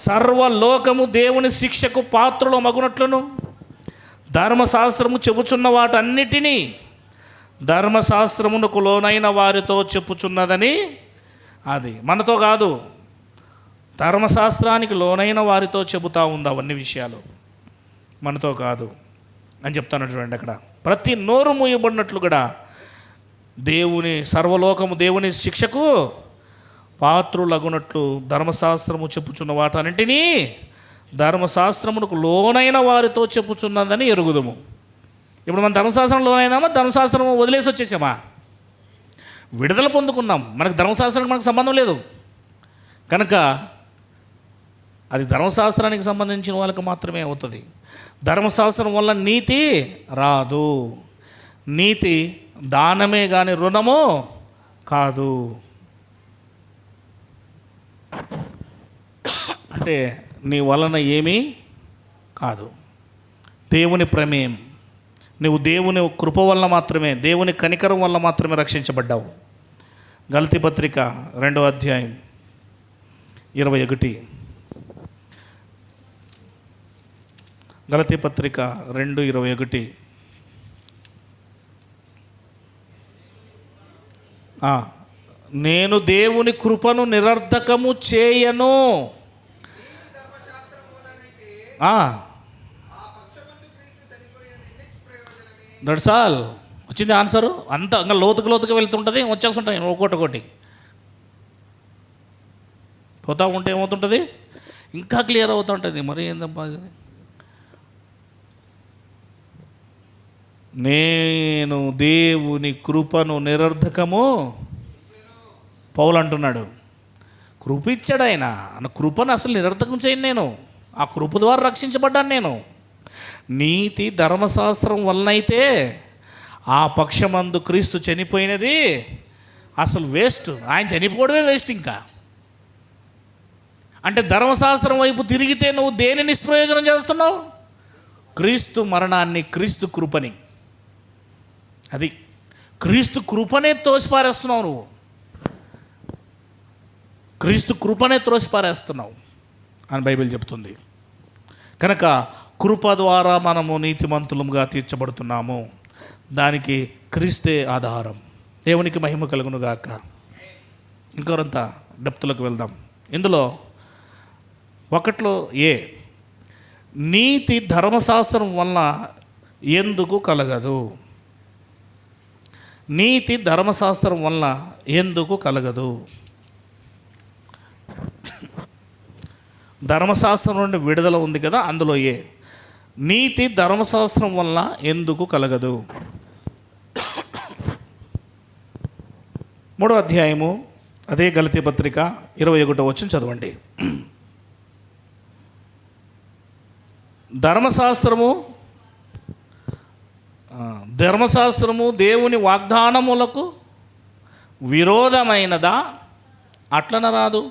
సర్వలోకము దేవుని శిక్షకు పాత్రలో మగునట్లును ధర్మశాస్త్రము చెప్పుచున్న వాటన్నిటినీ ధర్మశాస్త్రమునకు లోనైన వారితో చెప్పుచున్నదని. అది మనతో కాదు, ధర్మశాస్త్రానికి లోనైన వారితో చెబుతూ ఉంది అవన్నీ విషయాలు, మనతో కాదు అని చెప్తాను చూడండి. అక్కడ ప్రతి నోరు మూయబడినట్లు కూడా దేవుని సర్వలోకము దేవుని శిక్షకు పాత్రులగునట్లు ధర్మశాస్త్రము చెప్పుచున్న వాటన్నింటినీ ధర్మశాస్త్రమునకు లోనైన వారితో చెప్పుచున్నదని ఎరుగుదము. ఇప్పుడు మనం ధర్మశాస్త్రం లోనైనామా? ధర్మశాస్త్రము వదిలేసి వచ్చేసామా? విడుదల పొందుకున్నాం. మనకు ధర్మశాస్త్రానికి మనకు సంబంధం లేదు కనుక అది ధర్మశాస్త్రానికి సంబంధించిన వాళ్ళకి మాత్రమే అవుతుంది. ధర్మశాస్త్రం వల్ల నీతి రాదు. నీతి దానమే కానీ రుణము కాదు. అంటే నీ వలన ఏమీ కాదు, దేవుని ప్రమేయం. నువ్వు దేవుని కృప వల్ల మాత్రమే, దేవుని కనికరం వల్ల మాత్రమే రక్షించబడ్డావు. గలతీ పత్రిక 2వ అధ్యాయం 21. గలతీ పత్రిక 2:21. నేను దేవుని కృపను నిరర్ధకము చేయను. That's all. వచ్చింది ఆన్సరు. అంత ఇంకా లోతుకు వెళ్తుంటుంది, వచ్చేస్తుంటాయి ఒకటి పోతా ఉంటే ఏమవుతుంటుంది, ఇంకా క్లియర్ అవుతుంటుంది. మరి ఏందబ్బా ఇది? నేను దేవుని కృపను నిరర్ధకము, పౌలు అంటున్నాడు. కృప ఇచ్చాడు ఆయన, కృపను అసలు నిరర్ధకం చేయను నేను. ఆ కృప ద్వారా రక్షించబడ్డాను నేను. నీతి ధర్మశాస్త్రం వలనైతే ఆ పక్షమందు క్రీస్తు చనిపోయినది అసలు వేస్ట్. ఆయన చనిపోవడమే వేస్ట్. ఇంకా అంటే ధర్మశాస్త్రం వైపు తిరిగితే నువ్వు దేని నిష్ప్రయోజనం చేస్తున్నావు? క్రీస్తు మరణాన్ని, క్రీస్తు కృపని, అది క్రీస్తు కృపనే తోసిపారేస్తున్నావు నువ్వు. క్రీస్తు కృపనే త్రోసిపారేస్తున్నావు అని బైబిల్ చెప్తుంది. కనుక కృప ద్వారా మనము నీతిమంతులుగా తీర్చబడుతున్నాము. దానికి క్రీస్తే ఆధారం. దేవునికి మహిమ కలుగును గాక. ఇంకొంత డెప్త్లోకి వెళ్దాం. ఇందులో ఒకట్లో నీతి ధర్మశాస్త్రం వలన ఎందుకు కలగదు? నీతి ధర్మశాస్త్రం వలన ఎందుకు కలగదు? ధర్మశాస్త్రం నుండి విడుదల ఉంది కదా, అందులో నీతి ధర్మశాస్త్రం వలన ఎందుకు కలగదు? 3వ అధ్యాయము అదే గలతీ పత్రిక 21వ వచనం చదవండి. ధర్మశాస్త్రము దేవుని వాగ్దానములకు విరోధమైనదా? అట్లనరాదు.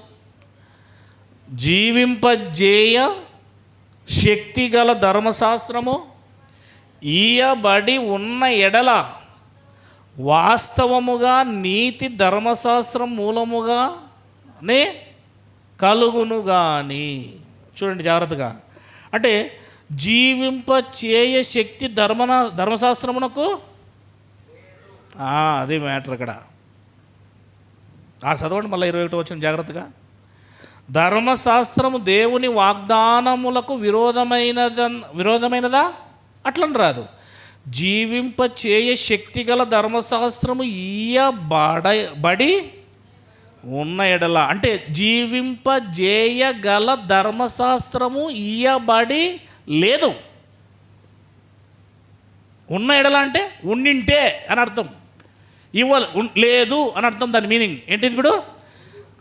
జీవింపజేయ శక్తి గల ధర్మశాస్త్రము ఈయబడి ఉన్న ఎడల వాస్తవముగా నీతి ధర్మశాస్త్రం మూలముగానే కలుగును గాని. చూడండి జాగ్రత్తగా. అంటే జీవింపచేయ శక్తి ధర్మశాస్త్రమునకు, అదే మ్యాటర్ అక్కడ. చదవండి మళ్ళీ 21 వచ్చిన జాగ్రత్తగా. ధర్మశాస్త్రము దేవుని వాగ్దానములకు విరోధమైనదా? అట్లని రాదు. జీవింపచేయ శక్తి గల ధర్మశాస్త్రము ఈయబడి ఉన్న ఎడల, అంటే జీవింపజేయగల ధర్మశాస్త్రము ఈయబడి లేదు. ఉన్న ఎడల అంటే ఉండింటే అని అర్థం, లేదు అని అర్థం. దాని మీనింగ్ ఏంటిది ఇప్పుడు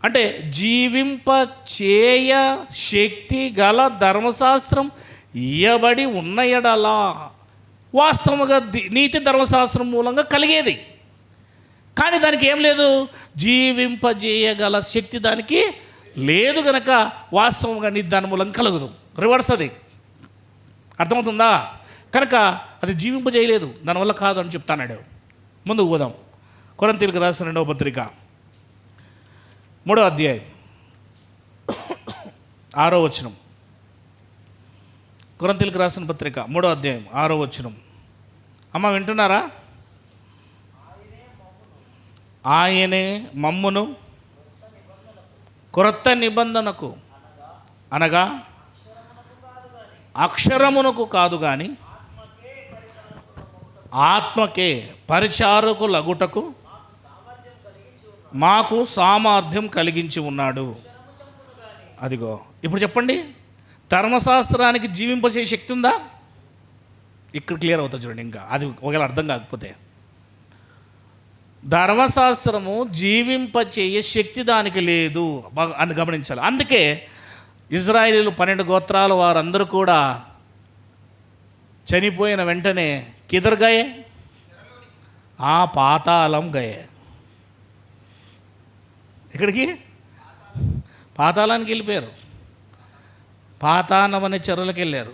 అంటే జీవింపచేయ శక్తి గల ధర్మశాస్త్రం ఇయ్యబడి ఉన్న ఎడల వాస్తవముగా నీతి ధర్మశాస్త్రం మూలంగా కలిగేది. కానీ దానికి ఏం లేదు, జీవింపజేయగల శక్తి దానికి లేదు. కనుక వాస్తవంగా నీతి దాని మూలంగా కలగదు. రివర్స్ అది. అర్థమవుతుందా? కనుక అది జీవింపజేయలేదు, దానివల్ల కాదు అని చెప్తాన్నాడు. ముందుకు పోదాం. కొరింథీయులకు రాసిన 2వ పత్రిక 3వ అధ్యాయం 6వ వచనం. కొరింథీయులకు రాసిన పత్రిక 3వ అధ్యాయం 6వ వచనం. అమ్మ వింటున్నారా? ఆయనే మమ్మును క్రొత్త నిబంధనకు అనగా అక్షరమునకు కాదు కానీ ఆత్మకే పరిచారకులగుటకు మాకు సామర్థ్యం కలిగించి ఉన్నాడు. అదిగో ఇప్పుడు చెప్పండి, ధర్మశాస్త్రానికి జీవింపసే శక్తి ఉందా? ఇక్కడ క్లియర్ అవుతుంది చూడండి. ఇంకా అది ఒకవేళ అర్థం కాకపోతే, ధర్మశాస్త్రము జీవింపచేయ శక్తి దానికి లేదు అని గమనించాలి. అందుకే ఇజ్రాయేలీలు 12 గోత్రాల వారందరూ కూడా చనిపోయిన వెంటనే కిదర్ గయే, పాతాళం గయే. ఇక్కడికి పాతాళానికి వెళ్ళిపోయారు. పాతాళం అనే చెర్రలకు వెళ్ళారు.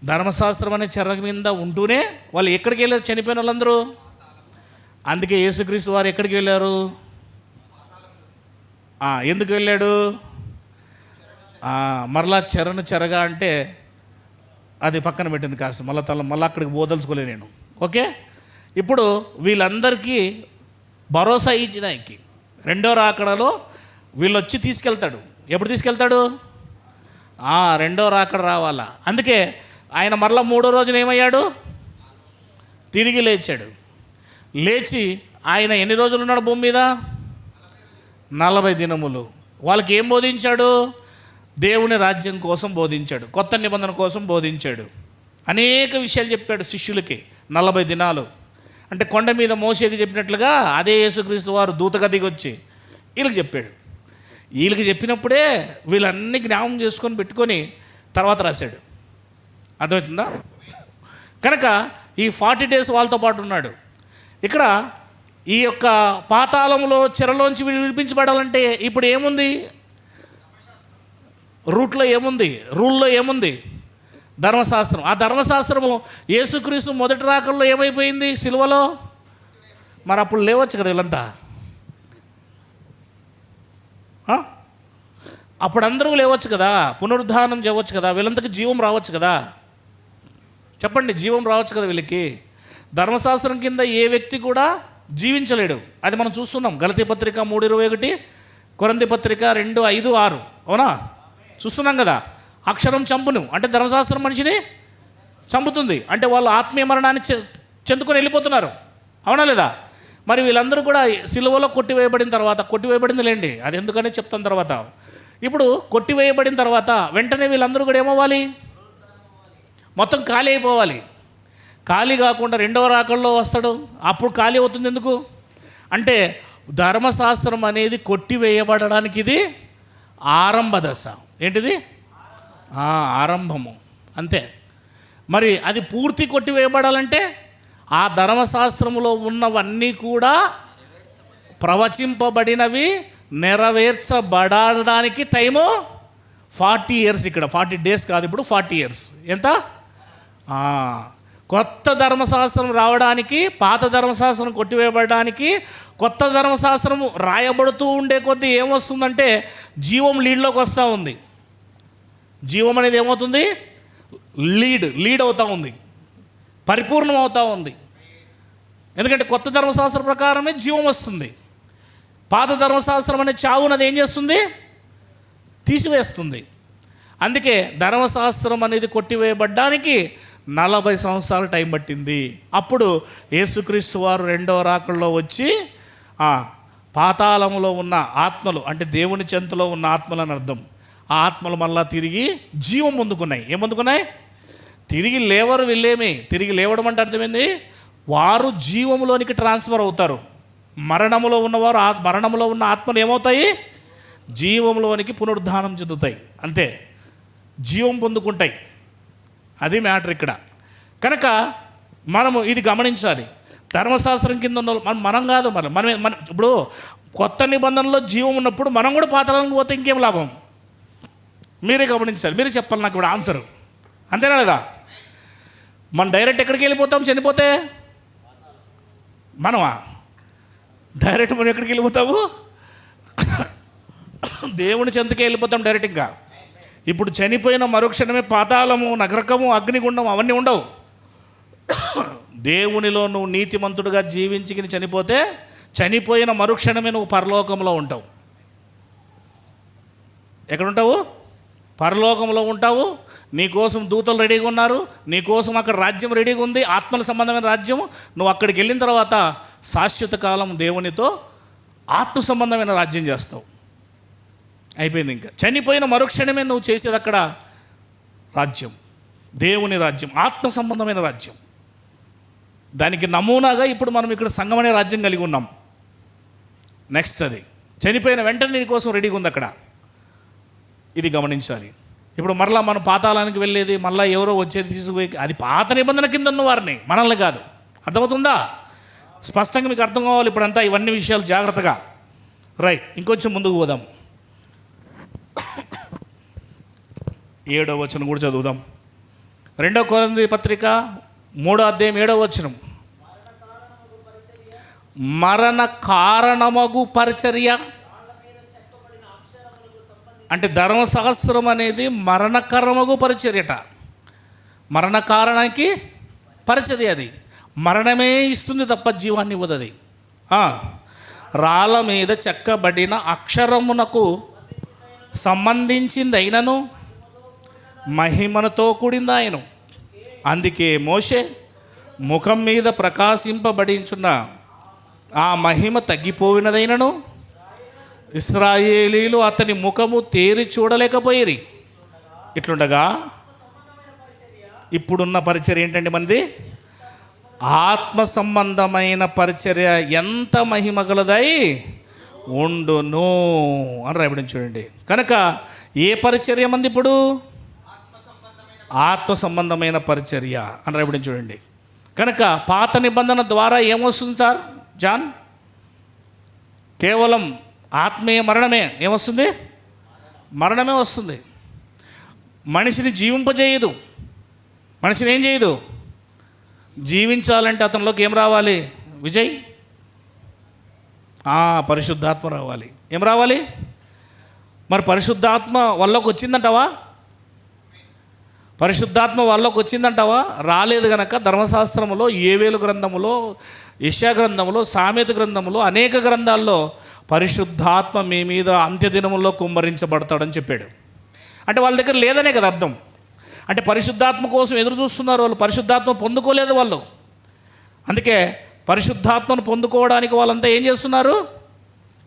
ధర్మశాస్త్రం అనే చెర్ర మీద ఉంటూనే వాళ్ళు ఎక్కడికి వెళ్ళారు? చనిపోయిన వాళ్ళందరూ. అందుకే యేసుక్రీస్తు వారు ఎక్కడికి వెళ్ళారు? ఎందుకు వెళ్ళాడు? మరలా చెరగా అంటే అది పక్కన పెట్టింది కాస్త, మళ్ళీ అక్కడికి పోదలుచుకోలేదు నేను. ఓకే, ఇప్పుడు వీళ్ళందరికీ భరోసా ఇచ్చినాయికి 2వ రాకడలో వీళ్ళు వచ్చి తీసుకెళ్తాడు. ఎప్పుడు తీసుకెళ్తాడు? 2వ రాకడ రావాలా. అందుకే ఆయన మరలా 3వ రోజున ఏమయ్యాడు? తిరిగి లేచాడు. లేచి ఆయన ఎన్ని రోజులు ఉన్నాడు భూమి మీద? 40 దినములు. వాళ్ళకి ఏం బోధించాడు? దేవుని రాజ్యం కోసం బోధించాడు, కొత్త నిబంధన కోసం బోధించాడు, అనేక విషయాలు చెప్పాడు శిష్యులకి. 40 దినాలు అంటే కొండ మీద మోసేకి చెప్పినట్లుగా అదే యేసుక్రీస్తు వారు దూతగా దిగి వచ్చి వీళ్ళకి చెప్పాడు. వీళ్ళకి చెప్పినప్పుడే వీళ్ళన్నీ జ్ఞాపకం చేసుకొని పెట్టుకొని తర్వాత రాశాడు. అర్థమవుతుందా? కనుక ఈ 40 days వాళ్ళతో పాటు ఉన్నాడు. ఇక్కడ ఈ యొక్క పాతాళంలో చెరలోంచి విడిపించబడాలంటే ఇప్పుడు ఏముంది? రూట్లో ఏముంది? రూల్లో ఏముంది? ధర్మశాస్త్రం. ఆ ధర్మశాస్త్రము యేసుక్రీస్తు మొదటి రాకల్లో ఏమైపోయింది? సిలువలో. మరి అప్పుడు లేవచ్చు కదా వీళ్ళంతా? అప్పుడు అందరూ లేవచ్చు కదా, పునరుద్ధానం చేయవచ్చు కదా, వీళ్ళంతకి జీవం రావచ్చు కదా. చెప్పండి, జీవం రావచ్చు కదా వీళ్ళకి. ధర్మశాస్త్రం కింద ఏ వ్యక్తి కూడా జీవించలేడు. అది మనం చూస్తున్నాం. గలతీ పత్రిక 3:21, కొరింథీ పత్రిక 2:5-6. అవునా? చూస్తున్నాం కదా. అక్షరం చంపును అంటే ధర్మశాస్త్రం మనిషిని చంపుతుంది అంటే వాళ్ళు ఆత్మీయ మరణాన్ని చెందుకొని వెళ్ళిపోతున్నారు. అవునా లేదా? మరి వీళ్ళందరూ కూడా సిలువలో కొట్టివేయబడిన తర్వాత, కొట్టివేయబడింది లేండి, అది ఎందుకనే చెప్తాను తర్వాత. ఇప్పుడు కొట్టివేయబడిన తర్వాత వెంటనే వీళ్ళందరూ కూడా ఏమవ్వాలి? మొత్తం ఖాళీ అయిపోవాలి. ఖాళీ కాకుండా రెండవ రాకల్లో వస్తాడు, అప్పుడు ఖాళీ అవుతుంది. ఎందుకు అంటే ధర్మశాస్త్రం అనేది కొట్టివేయబడడానికి ఇది ఆరంభ దశ. ఏంటిది? ఆరంభము, అంతే. మరి అది పూర్తి కొట్టివేయబడాలంటే ఆ ధర్మశాస్త్రములో ఉన్నవన్నీ కూడా ప్రవచింపబడినవి నెరవేర్చబడడానికి టైము 40 years. ఇక్కడ 40 days కాదు, ఇప్పుడు 40 years. ఎంత? కొత్త ధర్మశాస్త్రం రావడానికి, పాత ధర్మశాస్త్రం కొట్టివేయబడడానికి, కొత్త ధర్మశాస్త్రం రాయబడుతూ ఉండే కొద్దీ ఏమొస్తుందంటే జీవం లీడ్లోకి వస్తూ ఉంది. జీవం అనేది ఏమవుతుంది? లీడ్ అవుతూ ఉంది, పరిపూర్ణం అవుతూ ఉంది. ఎందుకంటే కొత్త ధర్మశాస్త్ర ప్రకారమే జీవం వస్తుంది. పాత ధర్మశాస్త్రం అనే చావునది ఏం చేస్తుంది? తీసివేస్తుంది. అందుకే ధర్మశాస్త్రం అనేది కొట్టివేయబడ్డానికి 40 సంవత్సరాలు టైం పట్టింది. అప్పుడు యేసుక్రీస్తు వారు రెండవ రాకల్లో వచ్చి పాతాళములో ఉన్న ఆత్మలు అంటే దేవుని చెంతలో ఉన్న ఆత్మలు అని అర్థం. ఆ ఆత్మలు మళ్ళా తిరిగి జీవం పొందుకున్నాయి. ఏం పొందుకున్నాయి? తిరిగి లేవరు. వీళ్ళేమి తిరిగి లేవడం అంటే అర్థమైంది, వారు జీవంలోనికి ట్రాన్స్ఫర్ అవుతారు. మరణములో ఉన్నవారు మరణములో ఉన్న ఆత్మలు ఏమవుతాయి? జీవంలోనికి పునరుద్ధానం చెందుతాయి. అంతే, జీవం పొందుకుంటాయి. అది మ్యాటర్ ఇక్కడ. కనుక మనము ఇది గమనించాలి. ధర్మశాస్త్రం కింద ఉన్న మనం కాదు, మన ఇప్పుడు కొత్త నిబంధనలో జీవం ఉన్నప్పుడు మనం కూడా పాతాళానికి పోతే ఇంకేం లాభం? మీరే గమనించాలి, మీరే చెప్పాలి నాకు ఇప్పుడు ఆన్సర్. అంతేనా లేదా? మనం డైరెక్ట్ ఎక్కడికి వెళ్ళిపోతాం చనిపోతే? మనమా డైరెక్ట్ మనం ఎక్కడికి వెళ్ళిపోతాము? దేవుని చెంతకే వెళ్ళిపోతాం డైరెక్ట్గా. ఇప్పుడు చనిపోయిన మరుక్షణమే పాతాళము, నరకము, అగ్నిగుండం అవన్నీ ఉండవు. దేవునిలో నువ్వు నీతిమంతుడుగా జీవించి చనిపోతే చనిపోయిన మరుక్షణమే నువ్వు పరలోకంలో ఉంటావు. ఎక్కడుంటావు? పరలోకంలో ఉంటావు. నీకోసం దూతలు రెడీగా ఉన్నారు, నీకోసం అక్కడ రాజ్యం రెడీగా ఉంది, ఆత్మల సంబంధమైన రాజ్యం. నువ్వు అక్కడికి వెళ్ళిన తర్వాత శాశ్వత కాలం దేవునితో ఆత్మ సంబంధమైన రాజ్యం చేస్తావు. అయిపోయింది. ఇంకా చనిపోయిన మరుక్షణమే నువ్వు చేసేది అక్కడ రాజ్యం, దేవుని రాజ్యం, ఆత్మ సంబంధమైన రాజ్యం. దానికి నమూనాగా ఇప్పుడు మనం ఇక్కడ సంఘం అనే రాజ్యం కలిగి ఉన్నాం. నెక్స్ట్ అది చనిపోయిన వెంటనే నీ కోసం రెడీగా ఉంది అక్కడ. ఇది గమనించాలి. ఇప్పుడు మరలా మనం పాతాళానికి వెళ్ళేది, మళ్ళీ ఎవరో వచ్చేది తీసుకుపోయి, అది పాత నిబంధన కింద ఉన్న వారిని, మనల్ని కాదు. అర్థమవుతుందా? స్పష్టంగా మీకు అర్థం కావాలి ఇప్పుడంతా ఇవన్నీ విషయాలు జాగ్రత్తగా. రైట్, ఇంకొంచెం ముందుకు పోదాం. 7వ వచనం కూడా చదువుదాం. 2 కొరింథీ పత్రిక 3వ అధ్యాయం 7వ వచనం. మరణ కారణమగు పరిచర్య అంటే ధర్మశాస్త్రం అనేది మరణకరమగు పరిచర్యట. మరణ కారణానికి పరిచర్య. అది మరణమే ఇస్తుంది తప్ప జీవాన్ని ఇవ్వదు. అది రాళ్ళ మీద చెక్కబడిన అక్షరమునకు సంబంధించింది అయినను మహిమతో కూడిందాయను. అందుకే మోషే ముఖం మీద ప్రకాశింపబడించున్న ఆ మహిమ తగ్గిపోయినదైనను ఇశ్రాయేలీలు అతని ముఖము తేరి చూడలేకపోయిరి. ఇట్లుండగా ఇప్పుడున్న పరిచర్య ఏంటండి మనది? ఆత్మ సంబంధమైన పరిచర్య ఎంత మహిమ గలదై ఉండును అని రాయబడింది చూడండి. కనుక ఏ పరిచర్య మంది? ఇప్పుడు ఆత్మ సంబంధమైన పరిచర్య అని రాయబడి చూడండి. కనుక పాత నిబంధన ద్వారా ఏమొస్తుంది సార్ జాన్? కేవలం ఆత్మీయ మరణమే. ఏమొస్తుంది? మరణమే వస్తుంది. మనిషిని జీవింపజేయదు. మనిషిని ఏం చేయదు? జీవించాలంటే అతనిలోకి ఏం రావాలి విజయ్? పరిశుద్ధాత్మ రావాలి. ఏం రావాలి? మరి పరిశుద్ధాత్మ వాళ్ళకి వచ్చిందంటావా? పరిశుద్ధాత్మ వాళ్ళకి వచ్చిందంటావా? రాలేదు గనక ధర్మశాస్త్రములో, యోవేలు గ్రంథములో, యెషయా గ్రంథములో, సామెత గ్రంథములో, అనేక గ్రంథాల్లో పరిశుద్ధాత్మ మీ మీద అంత్యదినముల్లో కుమ్మరించబడతాడని చెప్పాడు. అంటే వాళ్ళ దగ్గర లేదనే కదా అర్థం. అంటే పరిశుద్ధాత్మ కోసం ఎదురు చూస్తున్నారు వాళ్ళు, పరిశుద్ధాత్మ పొందుకోలేదు వాళ్ళు. అందుకే పరిశుద్ధాత్మను పొందుకోవడానికి వాళ్ళంతా ఏం చేస్తున్నారు?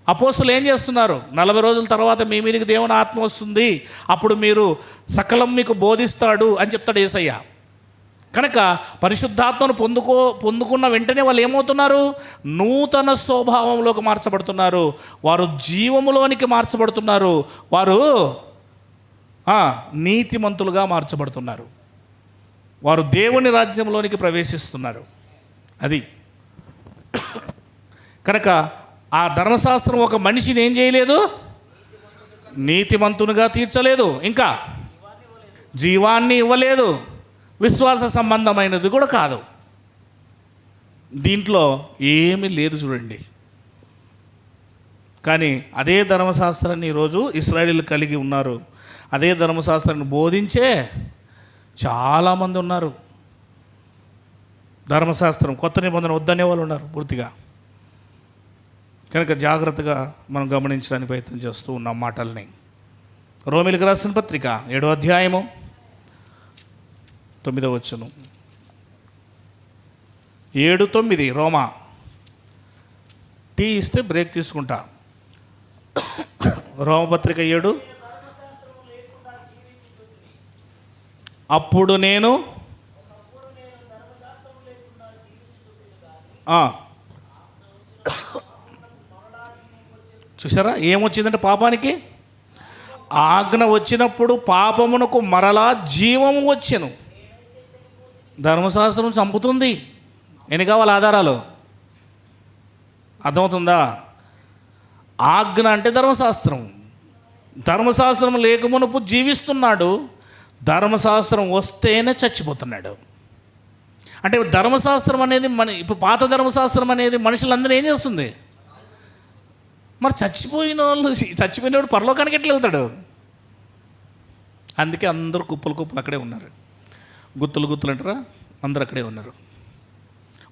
అపోస్తులు ఏం చేస్తున్నారు? 40 రోజుల తర్వాత మీ మీదకి దేవుని ఆత్మ వస్తుంది, అప్పుడు మీరు సకలం మీకు బోధిస్తాడు అని చెప్తాడు యేసయ్య. కనుక పరిశుద్ధాత్మను పొందుకున్న వెంటనే వాళ్ళు ఏమవుతున్నారు? నూతన స్వభావంలోకి మార్చబడుతున్నారు. వారు జీవములోనికి మార్చబడుతున్నారు. వారు నీతిమంతులుగా మార్చబడుతున్నారు. వారు దేవుని రాజ్యంలోనికి ప్రవేశిస్తున్నారు. అది కనుక ఆ ధర్మశాస్త్రం ఒక మనిషిని ఏం చేయలేదు? నీతిమంతునిగా తీర్చలేదు, ఇంకా జీవాన్ని ఇవ్వలేదు, విశ్వాస సంబంధమైనది కూడా కాదు. దీంట్లో ఏమీ లేదు చూడండి. కానీ అదే ధర్మశాస్త్రాన్ని ఈరోజు ఇశ్రాయేలీలు కలిగి ఉన్నారు. అదే ధర్మశాస్త్రాన్ని బోధించే చాలామంది ఉన్నారు. ధర్మశాస్త్రం కొత్త నిబంధన వద్దనే వాళ్ళు ఉన్నారు పూర్తిగా. కనుక జాగ్రత్తగా మనం గమనించడానికి ప్రయత్నం చేస్తూ ఉన్నాం మాటల్ని. రోమీయులకు రాసిన పత్రిక 7వ అధ్యాయము 9వ వచనం. 7:9 రోమా. టీ ఇస్తే బ్రేక్ తీసుకుంటా. రోమపత్రిక 7. అప్పుడు నేను చూసారా ఏమొచ్చిందంటే పాపానికి ఆజ్ఞ వచ్చినప్పుడు పాపమునకు మరలా జీవము వచ్చెను. ధర్మశాస్త్రం చంపుతుంది. ఎన్ని కావాలి ఆధారాలు? అర్థమవుతుందా? ఆజ్ఞ అంటే ధర్మశాస్త్రం. ధర్మశాస్త్రం లేకమునుపు జీవిస్తున్నాడు, ధర్మశాస్త్రం వస్తేనే చచ్చిపోతున్నాడు. అంటే ధర్మశాస్త్రం అనేది ఇప్పుడు పాత ధర్మశాస్త్రం అనేది మనుషులందరూ ఏం చేస్తుంది? మరి చచ్చిపోయినవాడు పరలోకానికి ఎట్లా వెళ్తాడు? అందుకే అందరూ కుప్పలు అక్కడే ఉన్నారు. గుత్తులు అంటారా, అందరు అక్కడే ఉన్నారు.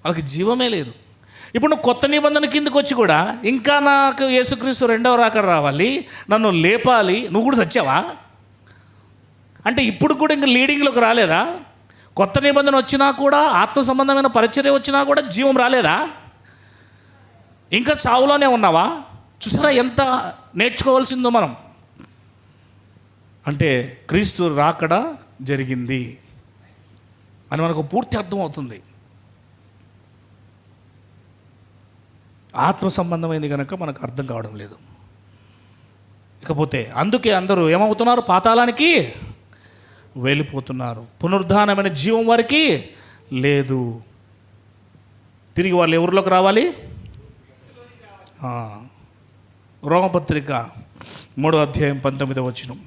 వాళ్ళకి జీవమే లేదు. ఇప్పుడు నువ్వు కొత్త నిబంధన కిందకు వచ్చి కూడా ఇంకా నాకు యేసుక్రీస్తు 2వ రాకడ రావాలి, నన్ను లేపాలి, నువ్వు కూడా చచ్చావా అంటే ఇప్పుడు కూడా ఇంకా లీడింగ్లోకి రాలేదా? కొత్త నిబంధన వచ్చినా కూడా, ఆత్మ సంబంధమైన పరిచర్య వచ్చినా కూడా జీవం రాలేదా? ఇంకా చావులోనే ఉన్నావా? చూసారా ఎంత నేర్చుకోవాల్సిందో మనం. అంటే క్రీస్తు రాకడ జరిగింది అని మనకు పూర్తి అర్థమవుతుంది. ఆత్మ సంబంధమైంది కనుక మనకు అర్థం కావడం లేదు. ఇకపోతే అందుకే అందరూ ఏమవుతున్నారు? పాతాళానికి వెళ్ళిపోతున్నారు. పునరుద్ధానమైన జీవం వారికి లేదు. తిరిగి వాళ్ళు ఎవరిలోకి రావాలి? రోమపత్రిక 3వ అధ్యాయం 19వ వచనం.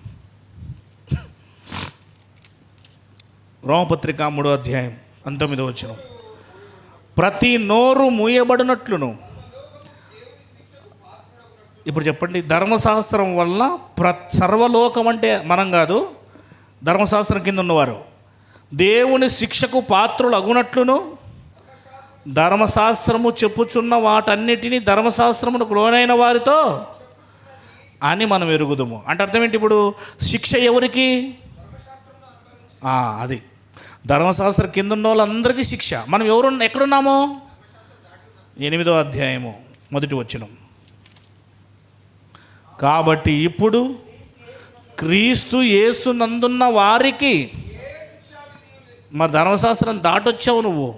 రోమపత్రిక 3వ అధ్యాయం 19వ వచనం. ప్రతి నోరు మూయబడినట్లును. ఇప్పుడు చెప్పండి, ధర్మశాస్త్రం వల్ల సర్వలోకం అంటే మనం కాదు, ధర్మశాస్త్రం కింద ఉన్నవారు దేవుని శిక్షకు పాత్రులు అగునట్లును ధర్మశాస్త్రము చెప్పుచున్న వాటన్నిటినీ ధర్మశాస్త్రమునకు లోనైన వారితో అని మనం ఎరుగుదుము. అంటే అర్థం ఏంటి? ఇప్పుడు శిక్ష ఎవరికి? అది ధర్మశాస్త్రం కింద ఉన్న వాళ్ళందరికీ శిక్ష. మనం ఎక్కడున్నామో? 8వ అధ్యాయము 1వ వచనం. కాబట్టి ఇప్పుడు క్రీస్తు యేసు నందున్న వారికి, మరి ధర్మశాస్త్రం దాటొచ్చావు నువ్వు,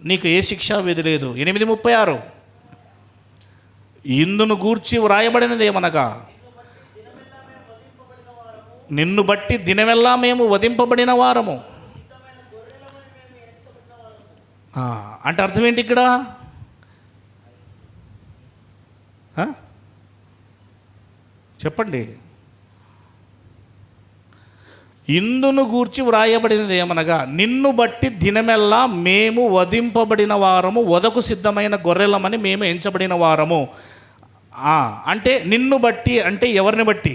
నీకు ఏ శిక్షా విధి లేదు. 8:36 ఇందును గూర్చి వ్రాయబడినది ఏమనగా, నిన్ను బట్టి దినమెల్లా మేము వధింపబడిన వారము, అంటే అర్థం ఏంటి ఇక్కడ? చెప్పండి. ఇందును గూర్చి వ్రాయబడినది ఏమనగా, నిన్ను బట్టి దినమెల్లా మేము వధింపబడిన వారము, వధకు సిద్ధమైన గొర్రెలమని మేము ఎంచబడిన వారము. అంటే నిన్ను బట్టి అంటే ఎవరిని బట్టి?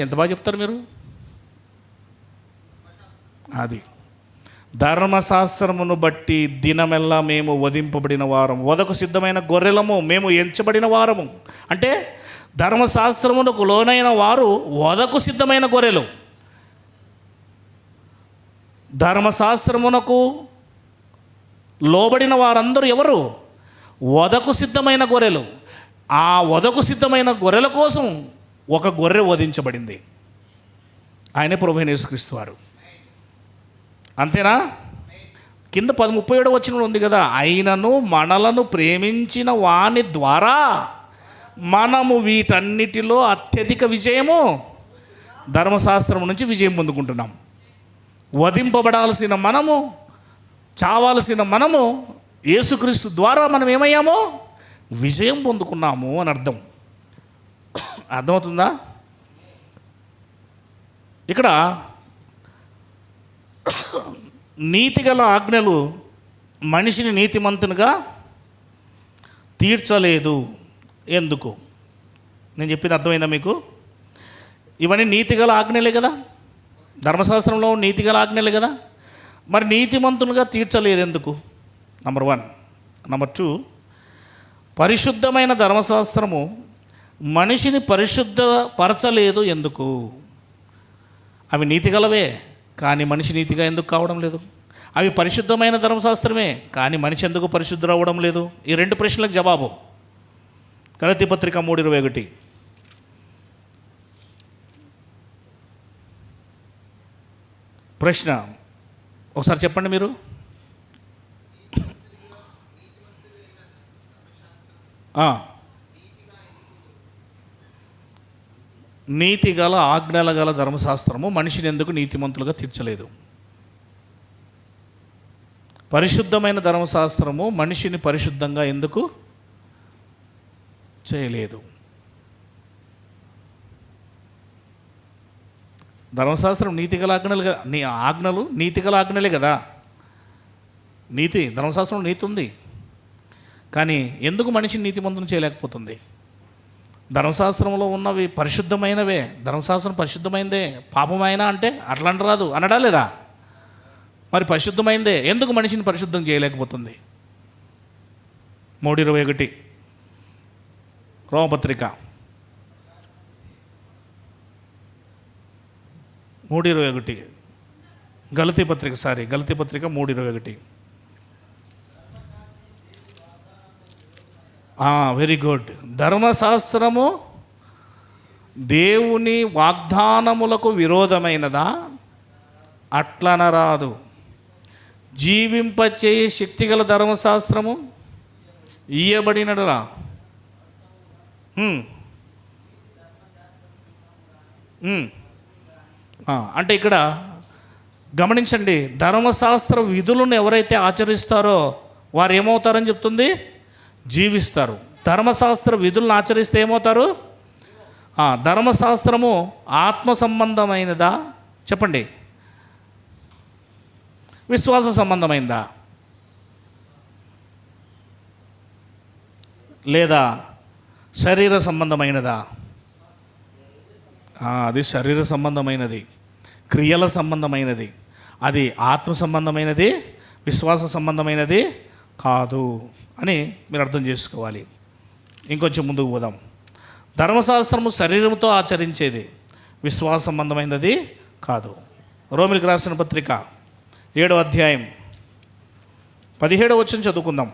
ఎంత బాగా చెప్తారు మీరు. అది ధర్మశాస్త్రమును బట్టి దినమెల్లా మేము వధింపబడిన వారము, వధకు సిద్ధమైన గొర్రెలము, మేము ఎంచబడిన వారము. అంటే ధర్మశాస్త్రమునకు లోనైన వారు వధకు సిద్ధమైన గొర్రెలు. ధర్మశాస్త్రమునకు లోబడిన వారందరూ ఎవరు? వధకు సిద్ధమైన గొర్రెలు. ఆ వధకు సిద్ధమైన గొర్రెల కోసం ఒక గొర్రె వధించబడింది. ఆయనే ప్రభువైన యేసుక్రీస్తు వారు. అంతేనా? కింద 37వ వచనంలో ఉంది కదా, అయినను మనలను ప్రేమించిన వాని ద్వారా మనము వీటన్నిటిలో అత్యధిక విజయము, ధర్మశాస్త్రం నుంచి విజయం పొందుకుంటున్నాం. వధింపబడాల్సిన మనము, చావాల్సిన మనము యేసుక్రీస్తు ద్వారా మనం ఏమయ్యామో విజయం పొందుకున్నాము అని అర్థం. అర్థమవుతుందా? ఇక్కడ నీతిగల ఆజ్ఞలు మనిషిని నీతిమంతునిగా తీర్చలేదు. ఎందుకు? నేను చెప్పింది అర్థమైందా మీకు? ఇవన్నీ నీతిగల ఆజ్ఞలే కదా, ధర్మశాస్త్రంలో నీతిగల ఆజ్ఞలే కదా. మరి నీతిమంతునిగా తీర్చలేదు ఎందుకు? నంబర్ 1. నంబర్ 2, పరిశుద్ధమైన ధర్మశాస్త్రము మనిషిని పరిశుద్ధపరచలేదు ఎందుకు? అవి నీతిగలవే, కానీ మనిషి నీతిగా ఎందుకు కావడం లేదు? అవి పరిశుద్ధమైన ధర్మశాస్త్రమే, కానీ మనిషి ఎందుకు పరిశుద్ధుడు అవ్వడం లేదు? ఈ 2 ప్రశ్నలకు జవాబు గలతీ పత్రిక 3:21. ప్రశ్న ఒకసారి చెప్పండి మీరు. నీతి గల ఆజ్ఞల గల ధర్మశాస్త్రము మనిషిని ఎందుకు నీతిమంతులుగా తీర్చలేదు? పరిశుద్ధమైన ధర్మశాస్త్రము మనిషిని పరిశుద్ధంగా ఎందుకు చేయలేదు? ధర్మశాస్త్రం నీతిగల ఆజ్ఞలు నీతిగల ఆజ్ఞలే కదా. నీతి, ధర్మశాస్త్రం నీతి ఉంది, కానీ ఎందుకు మనిషిని నీతిమంతుని చేయలేకపోతుంది? ధర్మశాస్త్రంలో ఉన్నవి పరిశుద్ధమైనవే, ధర్మశాస్త్రం పరిశుద్ధమైందే. పాపమైనా అంటే అట్లా అంటరాదు, అనడా లేదా? మరి పరిశుద్ధమైందే, ఎందుకు మనిషిని పరిశుద్ధం చేయలేకపోతుంది? 3:21 రోమపత్రిక 3:21 గలతీ పత్రిక 3:21. Very good. ధర్మశాస్త్రము దేవుని వాగ్దానములకు విరోధమైనదా? అట్లనరాదు. జీవింపచేయ శక్తిగల ధర్మశాస్త్రము ఇయ్యబడినదా? అంటే ఇక్కడ గమనించండి, ధర్మశాస్త్ర విధులను ఎవరైతే ఆచరిస్తారో వారు ఏమవుతారని చెప్తుంది? జీవిస్తారు. ధర్మశాస్త్ర విధులను ఆచరిస్తే ఏమవుతారు? ధర్మశాస్త్రము ఆత్మ సంబంధమైనదా? చెప్పండి. విశ్వాస సంబంధమైందా లేదా శరీర సంబంధమైనదా? అది శరీర సంబంధమైనది, క్రియల సంబంధమైనది. అది ఆత్మ సంబంధమైనది, విశ్వాస సంబంధమైనది కాదు అని మీరు అర్థం చేసుకోవాలి. ఇంకొంచెం ముందుకు పోదాం. ధర్మశాస్త్రము శరీరంతో ఆచరించేది, విశ్వాస సంబంధమైనది కాదు. రోమిలికి రాసిన పత్రిక 7వ అధ్యాయం 17వ వచనం చదువుకుందాం.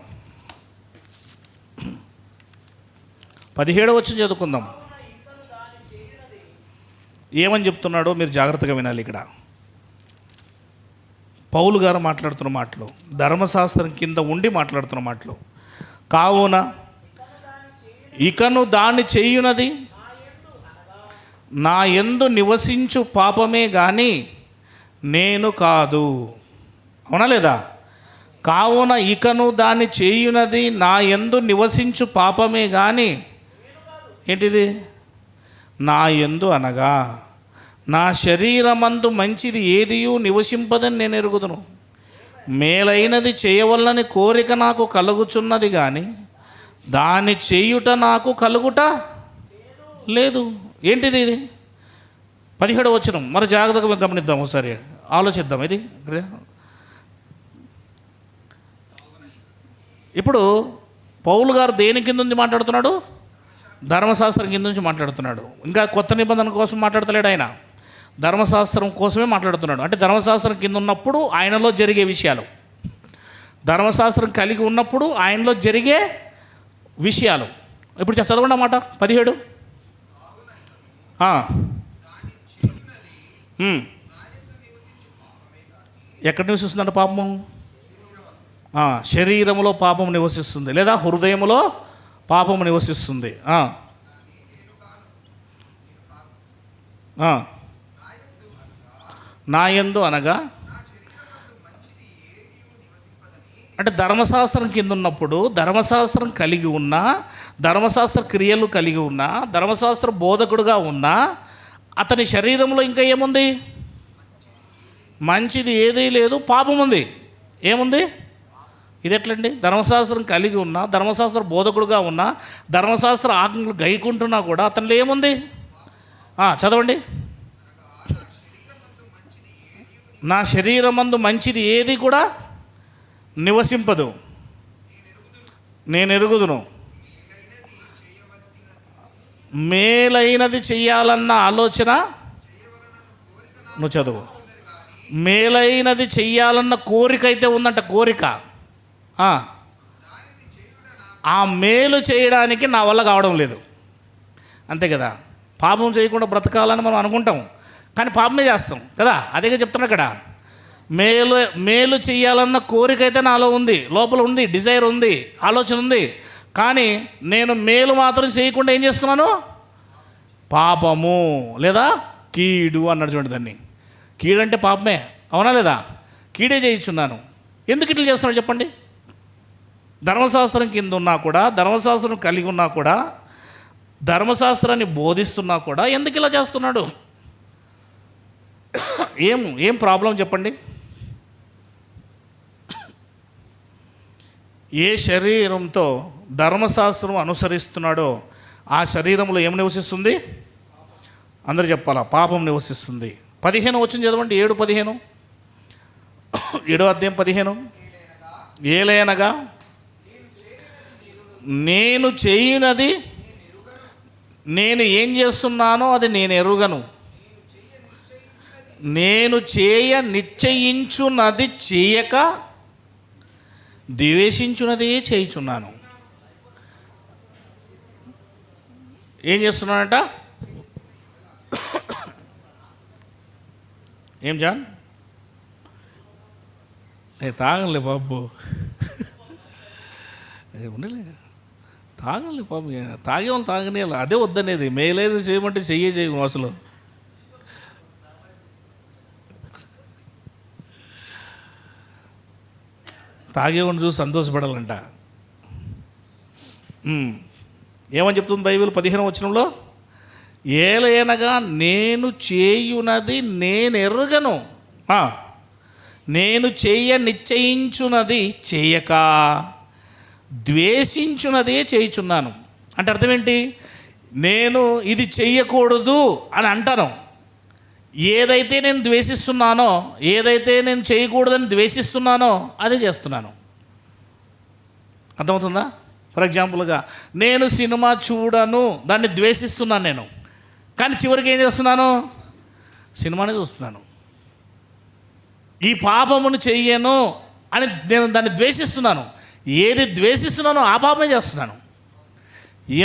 17వ వచనం చదువుకుందాం. ఏమని చెప్తున్నాడో మీరు జాగ్రత్తగా వినాలి. ఇక్కడ పౌలు గారు మాట్లాడుతున్న మాటలు, ధర్మశాస్త్రం కింద ఉండి మాట్లాడుతున్న మాటలు. కావున ఇకను దాన్ని చేయునది నా యందు నివసించు పాపమే గాని నేను కాదు. అవునా లేదా? కావున ఇకను దాన్ని చేయునది నా యందు నివసించు పాపమే గాని ఏంటిది, నా యందు అనగా నా శరీరమందు మంచిది ఏదియూ నివసింపదని నేను ఎరుగుదును. మేలైనది చేయవలనని కోరిక నాకు కలుగుచున్నది కానీ దాన్ని చేయుట నాకు కలుగుట లేదు. ఏంటిది ఇది? 17వ వచనం మరి జాగ్రత్తగా గమనిద్దాం, ఒకసారి ఆలోచిద్దాం. ఇది ఇప్పుడు పౌలు గారు దేని కింద నుంచి మాట్లాడుతున్నాడు? ధర్మశాస్త్రం కింద నుంచి మాట్లాడుతున్నాడు. ఇంకా కొత్త నిబంధన కోసం మాట్లాడతలేడు ఆయన, ధర్మశాస్త్రం కోసమే మాట్లాడుతున్నాడు. అంటే ధర్మశాస్త్రం కింద ఉన్నప్పుడు ఆయనలో జరిగే విషయాలు, ధర్మశాస్త్రం కలిగి ఉన్నప్పుడు ఆయనలో జరిగే విషయాలు. ఇప్పుడు చదవండి అన్నమాట 17. ఎక్కడ నివసిస్తుందంట పాపము? శరీరములో పాపం నివసిస్తుంది, లేదా హృదయములో పాపము నివసిస్తుంది. నా యందు అనగా అంటే ధర్మశాస్త్రం కింద ఉన్నప్పుడు, ధర్మశాస్త్రం కలిగి ఉన్నా, ధర్మశాస్త్ర క్రియలు కలిగి ఉన్నా, ధర్మశాస్త్ర బోధకుడుగా ఉన్నా అతని శరీరంలో ఇంకా ఏముంది? మంచిది ఏదీ లేదు, పాపం ఉంది. ఏముంది? ఇది ఎట్లండి? ధర్మశాస్త్రం కలిగి ఉన్నా, ధర్మశాస్త్ర బోధకుడుగా ఉన్నా, ధర్మశాస్త్ర ఆజ్ఞలు గైకుంటున్నా కూడా అతనిలో ఏముంది? చదవండి. నా శరీరమందు మంచిది ఏది కూడా నివసింపదు, నేను ఎరుగుదును. మేలైనది చెయ్యాలన్న ఆలోచన, నువ్వు చదువు. మేలైనది చెయ్యాలన్న కోరిక అయితే ఉందంట, కోరిక. ఆ మేలు చేయడానికి నా వల్ల కావడం లేదు, అంతే కదా. పాపం చేయకుండా బ్రతకాలని మనం అనుకుంటాం, కానీ పాపమే చేస్తాం కదా. అదేగా చెప్తున్నా ఇక్కడ. మేలు చేయాలన్న కోరిక అయితే నాలో ఉంది, లోపల ఉంది, డిజైర్ ఉంది, ఆలోచన ఉంది. కానీ నేను మేలు మాత్రం చేయకుండా ఏం చేస్తున్నాను? పాపము లేదా కీడు అన్నాడు చూడండి. దాన్ని కీడు అంటే పాపమే, అవునా లేదా? కీడే చేయించున్నాను. ఎందుకు ఇట్లా చేస్తున్నాడు చెప్పండి? ధర్మశాస్త్రం కింద ఉన్నా కూడా, ధర్మశాస్త్రం కలిగి ఉన్నా కూడా, ధర్మశాస్త్రాన్ని బోధిస్తున్నా కూడా ఎందుకు ఇలా చేస్తున్నాడు? ఏం ప్రాబ్లం చెప్పండి? ఏ శరీరంతో ధర్మశాస్త్రం అనుసరిస్తున్నాడో ఆ శరీరంలో ఏం నివసిస్తుంది? అందరూ చెప్పాలా? పాపం నివసిస్తుంది. 15 వచనం చదవండి. 7:15, 7వ అధ్యాయం 15. ఏలైనగా నేను చేయునది, నేను ఏం చేస్తున్నానో అది నేను ఎరుగను. నేను నిశ్చయించున్నది చేయక ద్వేషించున్నదే చేయుచున్నాను. ఏం చేస్తున్నానంట? ఏం జాన్? తాగలే బాబు, ఉండలే, తాగలే బాబు. తాగేవాళ్ళు తాగనే, అదే వద్దనేది. మేలేదు చేయమంటే చేయము అసలు. తాగేవాడిని చూసి సంతోషపడాలంట. ఏమని చెప్తుంది బైబిల్ 15వ వచనంలో? ఏలయనగా నేను చేయునది నేను ఎరుగను, నేను నిశ్చయించున్నది చేయక ద్వేషించున్నదే చేయుచున్నాను. అంటే అర్థం ఏంటి? నేను ఇది చెయ్యకూడదు అని అంటాను. ఏదైతే నేను ద్వేషిస్తున్నానో, ఏదైతే నేను చేయకూడదని ద్వేషిస్తున్నానో అదే చేస్తున్నాను. అర్థమవుతుందా? ఫర్ ఎగ్జాంపుల్గా నేను సినిమా చూడను, దాన్ని ద్వేషిస్తున్నాను నేను, కానీ చివరికి ఏం చేస్తున్నాను? సినిమానే చూస్తున్నాను. ఈ పాపమును చెయ్యను అని నేను దాన్ని ద్వేషిస్తున్నాను. ఏది ద్వేషిస్తున్నానో ఆ పాపమే చేస్తున్నాను.